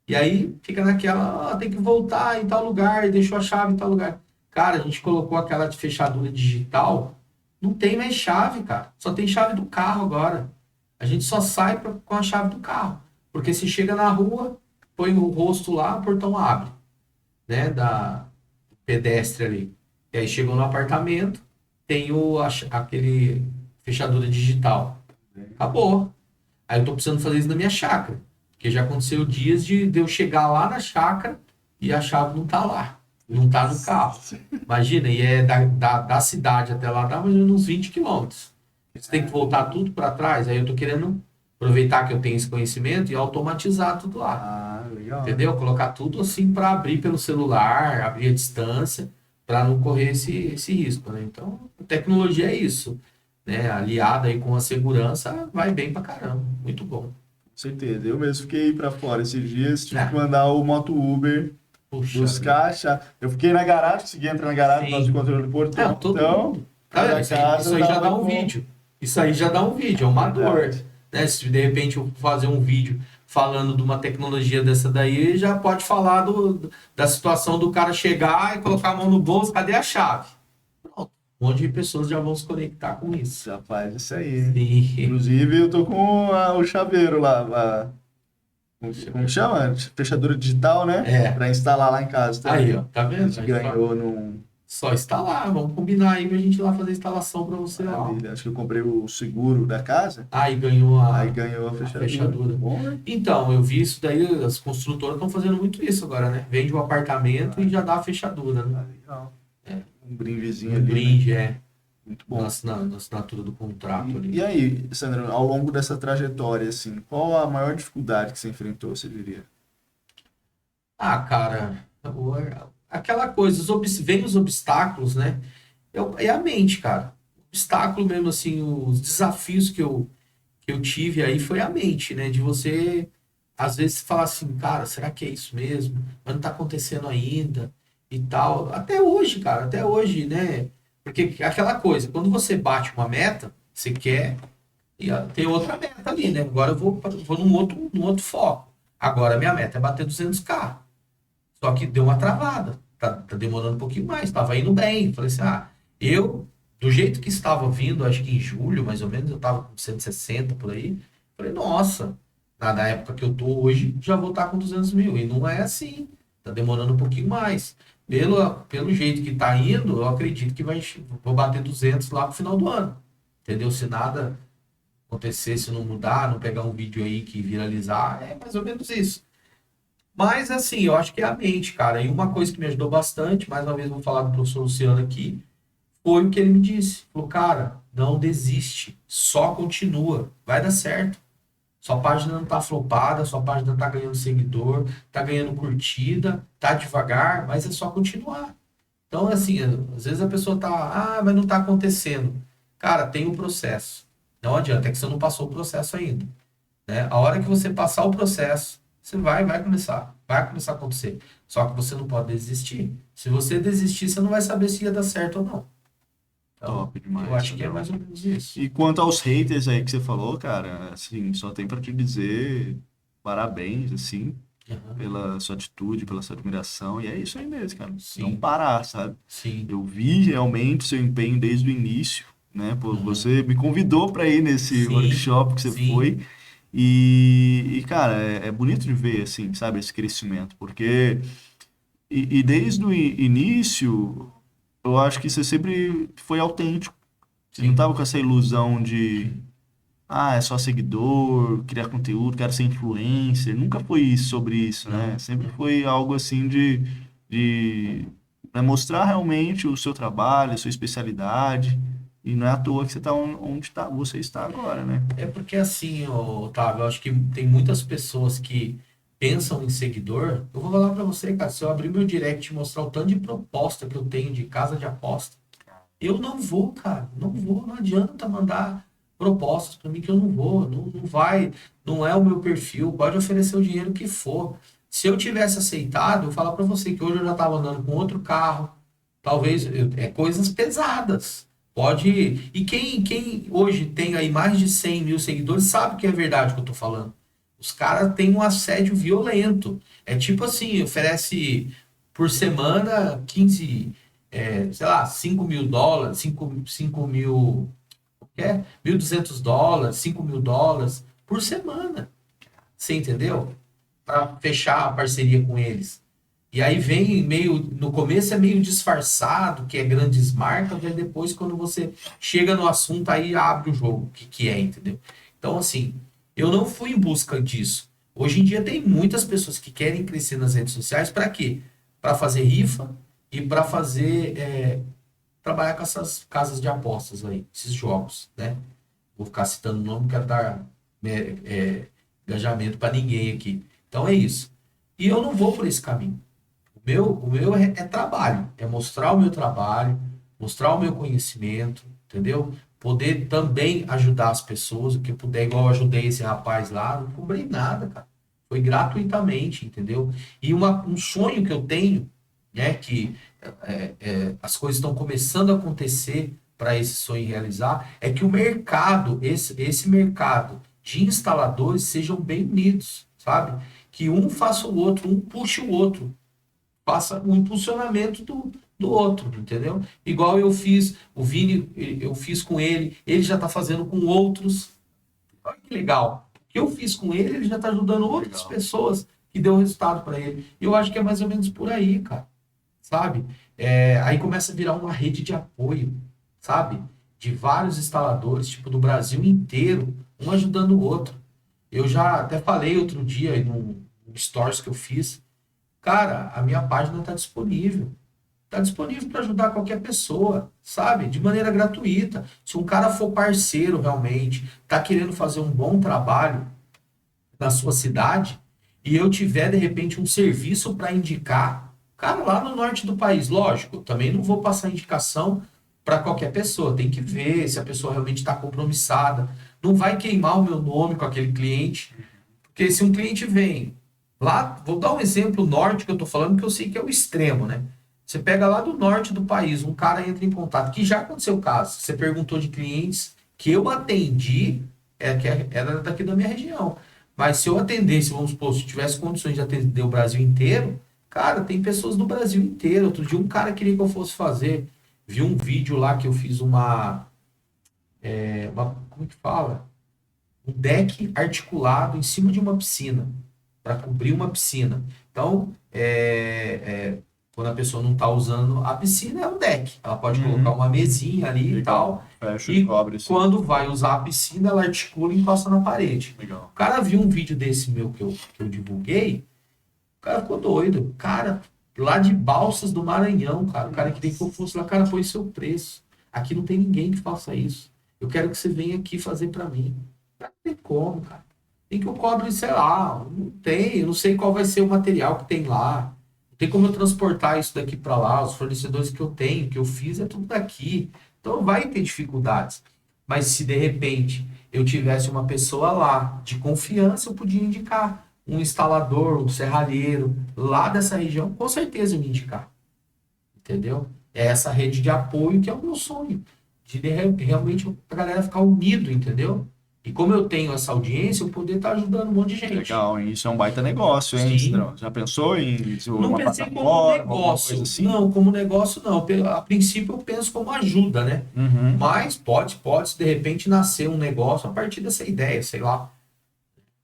E aí fica naquela, tem que voltar em tal lugar, e deixou a chave em tal lugar. Cara, a gente colocou aquela de fechadura digital, não tem mais chave, cara. Só tem chave do carro agora. A gente só sai com a chave do carro. Porque se chega na rua, põe o rosto lá, o portão abre, né, da pedestre ali. E aí chegou no apartamento, tem aquele fechadura digital. Acabou. Aí eu tô precisando fazer isso na minha chácara. Porque já aconteceu dias de eu chegar lá na chácara e a chave não tá lá. Não tá no carro. Imagina, e é da cidade até lá, dá mais ou menos uns 20 quilômetros. Você tem que voltar tudo para trás. Aí eu tô querendo aproveitar que eu tenho esse conhecimento e automatizar tudo lá. Ah, legal. Entendeu? Colocar tudo assim para abrir pelo celular, abrir a distância, para não correr esse risco, né? Então, a tecnologia é isso, né? Aliada aí com a segurança, vai bem pra caramba. Muito bom. Com certeza. Eu mesmo fiquei pra fora esses dias, tive Ah. que mandar o Moto Uber Puxa buscar, achar. Eu fiquei na garagem, consegui entrar na garagem, Sim. por causa do controle do portão. Não, todo Então, mundo. Cara, cada isso aí casa já dá dava um com- vídeo. Isso aí já dá um vídeo, é uma dor. Verdade. Né? Se de repente eu fazer um vídeo falando de uma tecnologia dessa daí, já pode falar da situação do cara chegar e colocar a mão no bolso, cadê a chave? Pronto. Um monte de pessoas já vão se conectar com isso. Já faz isso aí. Né? Sim. Inclusive, eu tô com o chaveiro lá, como que chama? Fechadura digital, né? É. Pra instalar lá em casa também. Aí, ó, tá A vendo? gente ganhou num... Só instalar, vamos combinar aí pra gente ir lá fazer a instalação pra você, ó. Maravilha. Acho que eu comprei o seguro da casa, Aí ganhou aí ganhou a fechadura. fechadura. Bom, né? Então, eu vi isso daí, as construtoras estão fazendo muito isso agora, né? Vende o apartamento e já dá a fechadura, Ah, né? legal. É. Um brindezinho Um ali, né? brinde, é, Muito bom. na assinatura do contrato E ali. aí, Sandro, ao longo dessa trajetória, assim, qual a maior dificuldade que você enfrentou, você diria? Ah, cara, aquela coisa, vem os obstáculos, né? É a mente, cara. Obstáculo mesmo, assim, os desafios que eu tive aí foi a mente, né? De você, às vezes, falar assim, cara, será que é isso mesmo? Mas não tá acontecendo ainda e tal. Até hoje, cara, até hoje, né? Porque aquela coisa, quando você bate uma meta, você quer e tem outra meta ali, né? Agora eu vou num outro foco. Agora minha meta é bater 200K. Só que deu uma travada. Tá demorando um pouquinho mais. Tava indo bem. Falei assim, do jeito que estava vindo, acho que em julho, mais ou menos, eu tava com 160 por aí. Falei, nossa, na época que eu tô hoje, já vou estar com 200 mil. E não é assim. Tá demorando um pouquinho mais. Pelo jeito que tá indo, eu acredito que vou bater 200 lá pro final do ano. Entendeu? Se nada acontecer, se não mudar, não pegar um vídeo aí que viralizar, é mais ou menos isso. Mas, assim, eu acho que é a mente, cara. E uma coisa que me ajudou bastante, mais uma vez vou falar do professor Luciano aqui, foi o que ele me disse. Falou, cara, não desiste, só continua, vai dar certo. Sua página não tá flopada, sua página tá ganhando seguidor, tá ganhando curtida, tá devagar, mas é só continuar. Então, assim, às vezes a pessoa tá, mas não tá acontecendo. Cara, tem um processo. Não adianta, é que você não passou o processo ainda, né? A hora que você passar o processo, você vai começar a acontecer. Só que você não pode desistir. Se você desistir, você não vai saber se ia dar certo ou não. Então, Top demais, eu acho que é né? mais ou menos isso. E quanto aos haters aí que você falou, cara, assim, só tem pra te dizer parabéns, assim, Aham. pela sua atitude, pela sua admiração, e é isso aí mesmo, cara. Sim. Não parar, sabe? Sim. Eu vi realmente seu empenho desde o início, né? Pô, Uhum. você me convidou para ir nesse Sim, workshop que você sim. foi. E cara, é bonito de ver, assim, sabe, esse crescimento, porque e desde o início, eu acho que você sempre foi autêntico. Você não Sim. tava com essa ilusão de é só seguidor, criar conteúdo, quero ser influencer. Nunca foi sobre isso, né? Sempre foi algo assim de né, mostrar realmente o seu trabalho, a sua especialidade. E não é à toa que você está onde você está agora, né? É porque assim, ô, Otávio, eu acho que tem muitas pessoas que pensam em seguidor. Eu vou falar pra você, cara, se eu abrir meu direct e mostrar o tanto de proposta que eu tenho de casa de aposta, eu não vou, cara, não vou, não adianta mandar propostas pra mim que eu não vou, não vai, não é o meu perfil, pode oferecer o dinheiro que for. Se eu tivesse aceitado, eu falar pra você que hoje eu já tava andando com outro carro, talvez é coisas pesadas. Pode. E quem hoje tem aí mais de 100 mil seguidores sabe que é verdade o que eu tô falando. Os caras têm um assédio violento. É tipo assim, oferece por semana 15 sei lá, US$ 5.000, 5 mil, US$ 1.200, US$ 5.000 por semana. Você entendeu? Para fechar a parceria com eles. E aí vem meio, no começo é meio disfarçado, que é grandes marcas, e depois quando você chega no assunto, aí abre o jogo, que é, entendeu? Então, assim, eu não fui em busca disso. Hoje em dia tem muitas pessoas que querem crescer nas redes sociais, para quê? Para fazer rifa e para fazer, trabalhar com essas casas de apostas aí, esses jogos, né? Vou ficar citando o nome, não quero dar engajamento para ninguém aqui. Então é isso. E eu não vou por esse caminho. O meu é trabalho, é mostrar o meu trabalho, mostrar o meu conhecimento, entendeu? Poder também ajudar as pessoas, o que eu puder, igual eu ajudei esse rapaz lá, não cobrei nada, cara. Foi gratuitamente, entendeu? E um sonho que eu tenho, né, que as coisas estão começando a acontecer para esse sonho realizar, é que o mercado, esse mercado de instaladores sejam bem unidos, sabe? Que um faça o outro, um puxe o outro, passa o impulsionamento do outro, entendeu? Igual eu fiz, o Vini, eu fiz com ele já está fazendo com outros. Olha que legal. O que eu fiz com ele já está ajudando outras Legal. pessoas que deu resultado para ele. E eu acho que é mais ou menos por aí, cara. Sabe? Aí começa a virar uma rede de apoio, sabe? De vários instaladores, tipo, do Brasil inteiro, um ajudando o outro. Eu já até falei outro dia no stories que eu fiz, cara, a minha página está disponível. Está disponível para ajudar qualquer pessoa, sabe? De maneira gratuita. Se um cara for parceiro realmente, está querendo fazer um bom trabalho na sua cidade, e eu tiver, de repente, um serviço para indicar, cara, lá no norte do país, lógico, eu também não vou passar indicação para qualquer pessoa. Tem que ver se a pessoa realmente está compromissada. Não vai queimar o meu nome com aquele cliente, porque se um cliente vem lá, vou dar um exemplo norte que eu estou falando, que eu sei que é o extremo, né? Você pega lá do norte do país, um cara entra em contato, que já aconteceu o caso. Você perguntou de clientes que eu atendi, que era daqui da minha região. Mas se eu atendesse, vamos supor, se eu tivesse condições de atender o Brasil inteiro, cara, tem pessoas do Brasil inteiro. Outro dia um cara queria que eu fosse fazer, vi um vídeo lá que eu fiz como é que fala? Um deck articulado em cima de uma piscina, para cobrir uma piscina. Então, quando a pessoa não está usando a piscina, é um deck. Ela pode colocar uma mesinha ali e Legal. tal. Fecha E e cobre assim. quando vai usar a piscina, ela articula e encosta na parede. Legal. O cara viu um vídeo desse meu que eu divulguei, o cara ficou doido. Cara, lá de Balsas do Maranhão, cara. O cara queria que eu fosse lá, cara, põe seu preço. Aqui não tem ninguém que faça isso. Eu quero que você venha aqui fazer para mim. Não tem como, cara. Tem que eu cobre, sei lá, não tem, eu não sei qual vai ser o material que tem lá. Não tem como eu transportar isso daqui para lá, os fornecedores que eu tenho, que eu fiz, é tudo daqui. Então vai ter dificuldades. Mas se de repente eu tivesse uma pessoa lá de confiança, eu podia indicar um instalador, um serralheiro lá dessa região, com certeza eu me indicar. Entendeu? É essa rede de apoio que é o meu sonho. Realmente a galera ficar unido, entendeu? E como eu tenho essa audiência, eu poder estar ajudando um monte de gente. Legal, hein? Isso é um baita negócio, hein, Sim. Cidrão? Já pensou em desenvolver Não uma pensei como plataforma, alguma negócio. coisa assim? Não, como negócio não. A princípio eu penso como ajuda, né? Uhum. Mas pode de repente nascer um negócio a partir dessa ideia, sei lá.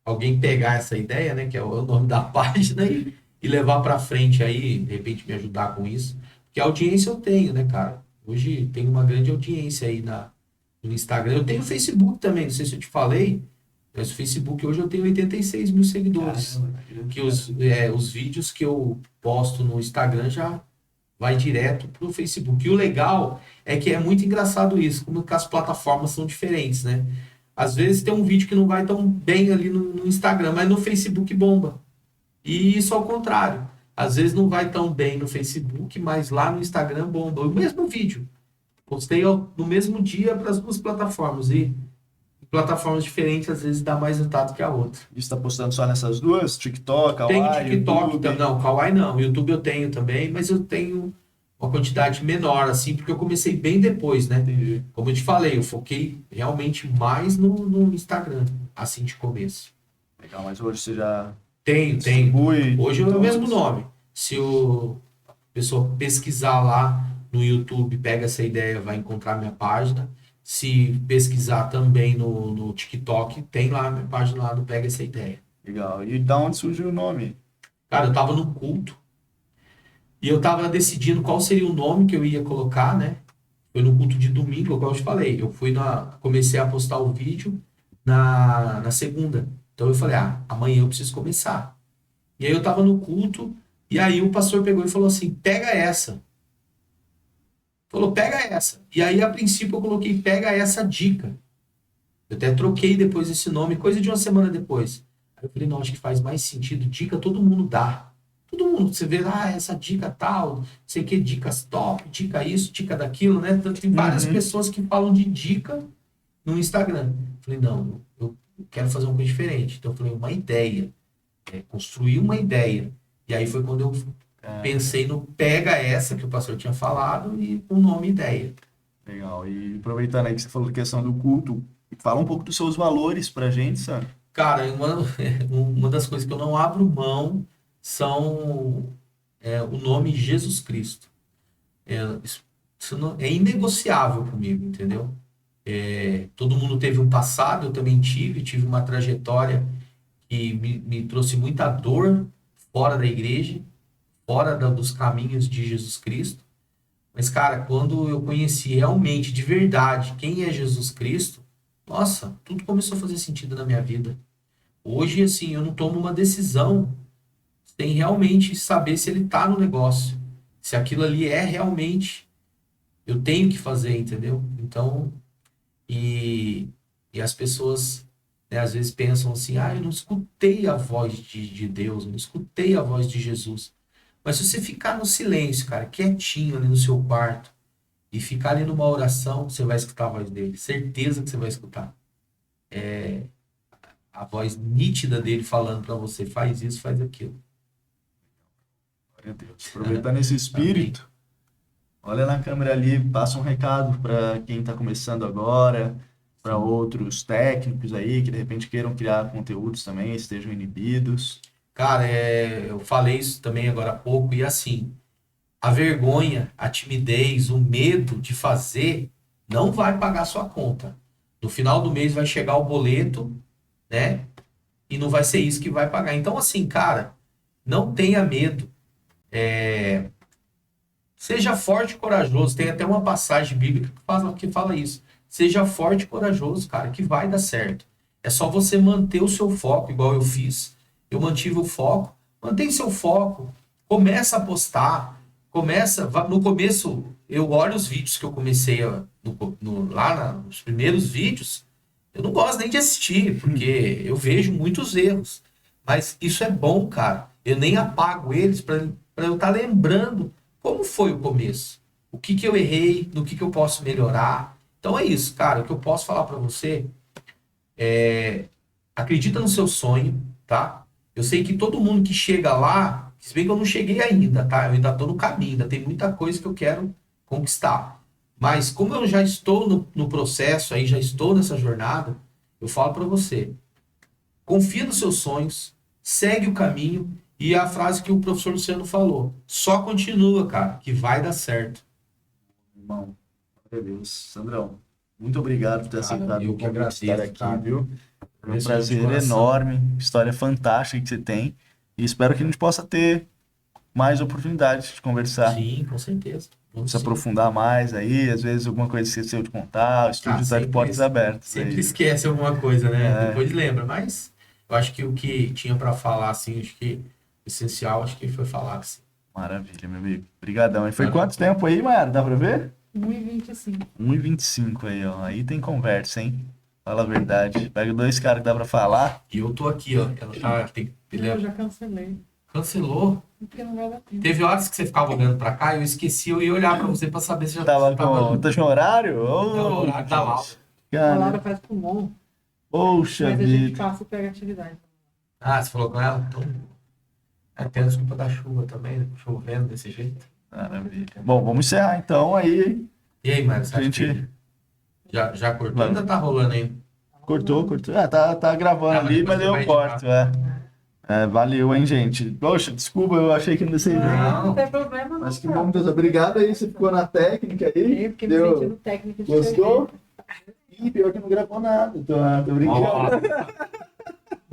Alguém pegar essa ideia, né, que é o nome da página e levar para frente aí, de repente me ajudar com isso. Porque a audiência eu tenho, né, cara? Hoje tem uma grande audiência aí no Instagram. Eu tenho o Facebook também, não sei se eu te falei, mas o Facebook hoje eu tenho 86 mil seguidores. Caramba, Que os vídeos que eu posto no Instagram já vai direto pro Facebook. E o legal é que é muito engraçado isso, como que as plataformas são diferentes, né? Às vezes tem um vídeo que não vai tão bem ali no Instagram, mas no Facebook bomba. E isso ao contrário. Às vezes não vai tão bem no Facebook, mas lá no Instagram bomba. O mesmo vídeo. Postei no mesmo dia para as duas plataformas. E plataformas diferentes às vezes dá mais resultado que a outra. E você tá postando só nessas duas? TikTok, Tenho Kawaii, TikTok, YouTube? não, Kawaii não. YouTube eu tenho também, mas eu tenho uma quantidade menor, assim, porque eu comecei bem depois, né? Entendi. Como eu te falei, eu foquei realmente mais no Instagram, assim, de começo. Legal, mas hoje você já Tenho. distribui. Hoje é o então, mesmo nome. Se a pessoa pesquisar lá no YouTube, pega essa ideia, vai encontrar minha página. Se pesquisar também no TikTok, tem lá a minha página lá do Pega Essa Ideia. Legal. E da onde surgiu o nome? Cara, eu tava no culto e eu tava decidindo qual seria o nome que eu ia colocar, né? Foi no culto de domingo, como eu te falei. Comecei a postar o vídeo na segunda. Então eu falei, amanhã eu preciso começar. E aí eu tava no culto, e aí o pastor pegou e falou assim, pega essa. Falou, pega essa. E aí, a princípio, eu coloquei, pega essa dica. Eu até troquei depois esse nome, coisa de uma semana depois. Aí eu falei, não, acho que faz mais sentido. Dica todo mundo dá. Todo mundo, você vê, essa dica tal, não sei o que, dicas top, dica isso, dica daquilo, né? Tem várias pessoas que falam de dica no Instagram. Eu falei, não, eu quero fazer uma coisa diferente. Então eu falei, uma ideia. Construir uma ideia. E aí foi quando eu pensei no pega essa que o pastor tinha falado e o nome ideia. Legal. E aproveitando aí que você falou da questão do culto, fala um pouco dos seus valores pra gente, Sandro. Cara, uma das coisas que eu não abro mão são o nome Jesus Cristo. Isso é inegociável comigo, entendeu? Todo mundo teve um passado, eu também tive uma trajetória que me trouxe muita dor fora da igreja, fora dos caminhos de Jesus Cristo. Mas, cara, quando eu conheci realmente, de verdade, quem é Jesus Cristo, nossa, tudo começou a fazer sentido na minha vida. Hoje, assim, eu não tomo uma decisão sem realmente saber se ele tá no negócio. Se aquilo ali é realmente, eu tenho que fazer, entendeu? Então, e as pessoas, né, às vezes pensam assim, eu não escutei a voz de Deus, não escutei a voz de Jesus. Mas se você ficar no silêncio, cara, quietinho ali no seu quarto, e ficar ali numa oração, você vai escutar a voz dele. Certeza que você vai escutar. A voz nítida dele falando para você, faz isso, faz aquilo. Glória a Deus. Aproveitando esse espírito, olha na câmera ali, passa um recado para quem está começando agora, para outros técnicos aí que de repente queiram criar conteúdos também, estejam inibidos. Cara, eu falei isso também agora há pouco, e assim, a vergonha, a timidez, o medo de fazer não vai pagar sua conta. No final do mês vai chegar o boleto, né? E não vai ser isso que vai pagar. Então, assim, cara, não tenha medo. Seja forte e corajoso. Tem até uma passagem bíblica que fala isso. Seja forte e corajoso, cara, que vai dar certo. É só você manter o seu foco, igual eu fiz. Eu mantive o foco. Mantém seu foco. Começa a postar. No começo, eu olho os vídeos que eu comecei lá nos primeiros vídeos. Eu não gosto nem de assistir, porque eu vejo muitos erros. Mas isso é bom, cara. Eu nem apago eles para eu estar lembrando como foi o começo. O que eu errei, no que eu posso melhorar. Então é isso, cara. O que eu posso falar para você acredita no seu sonho, tá? Eu sei que todo mundo que chega lá, se bem que eu não cheguei ainda, tá? Eu ainda tô no caminho, ainda tem muita coisa que eu quero conquistar. Mas como eu já estou no processo aí, já estou nessa jornada, eu falo para você, confia nos seus sonhos, segue o caminho e a frase que o professor Luciano falou, só continua, cara, que vai dar certo. Irmão, glória a Deus. Sandrão, muito obrigado por ter aceitado eu o que convite de estar agradeço, aqui, tá? viu? É um Agradeço de prazer coração. enorme, história fantástica que você tem. E espero que a gente possa ter mais oportunidades de conversar. Sim, com certeza. se aprofundar mais aí, às vezes alguma coisa esqueceu de contar, o estúdio está de sempre portas abertas. Sempre aí. esquece alguma coisa, né? É. Depois lembra, mas eu acho que o que tinha pra falar, assim, acho que o essencial, acho que foi falar, assim. Maravilha, meu amigo. Obrigadão. E foi Maravilha. quanto tempo aí, Mayara? Dá pra ver? 1,25. 1h25 aí, ó. Aí tem conversa, hein? Fala a verdade. Pega dois caras que dá pra falar. E eu tô aqui, ó. Ela tá. Eu já cancelei. Cancelou. Porque não vai dar tempo. Teve horas que você ficava olhando pra cá e eu esqueci, eu ia olhar pra você pra saber se já Tava tava. com. Tá com horário? Ô, Não, o horário da aula. A Laura Cara, faz pulmão, poxa mas a gente vida. passa e pega atividade. Ah, você falou com ela? Então. Até a desculpa da chuva também, né? Chovendo desse jeito. Maravilha. Bom, vamos encerrar então aí. E aí, Mário, você A acha gente que já cortou? Vai. Ainda tá rolando aí. cortou. Ah, tá gravando Ah, mas ali, depois mas você eu vai corto, é. Valeu, hein, gente. Poxa, desculpa, eu achei que não sei. Não. Não tem problema, não. Mas que cara. bom, Deus. Obrigado aí, você ficou na técnica aí. Eu fiquei me sentindo técnica de Gostou? cerveja. Ih, pior que não gravou nada. Tô brincando.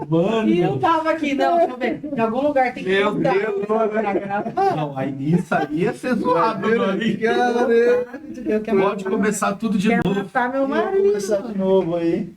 Mano. E eu tava aqui, não, deixa eu ver. Em algum lugar tem que Meu botar Deus, pra gravar. Não, aí isso aí ia ser zoado, mano. Eu quero Pode começar tudo de Quer novo. matar meu Vamos marido. começar de novo aí.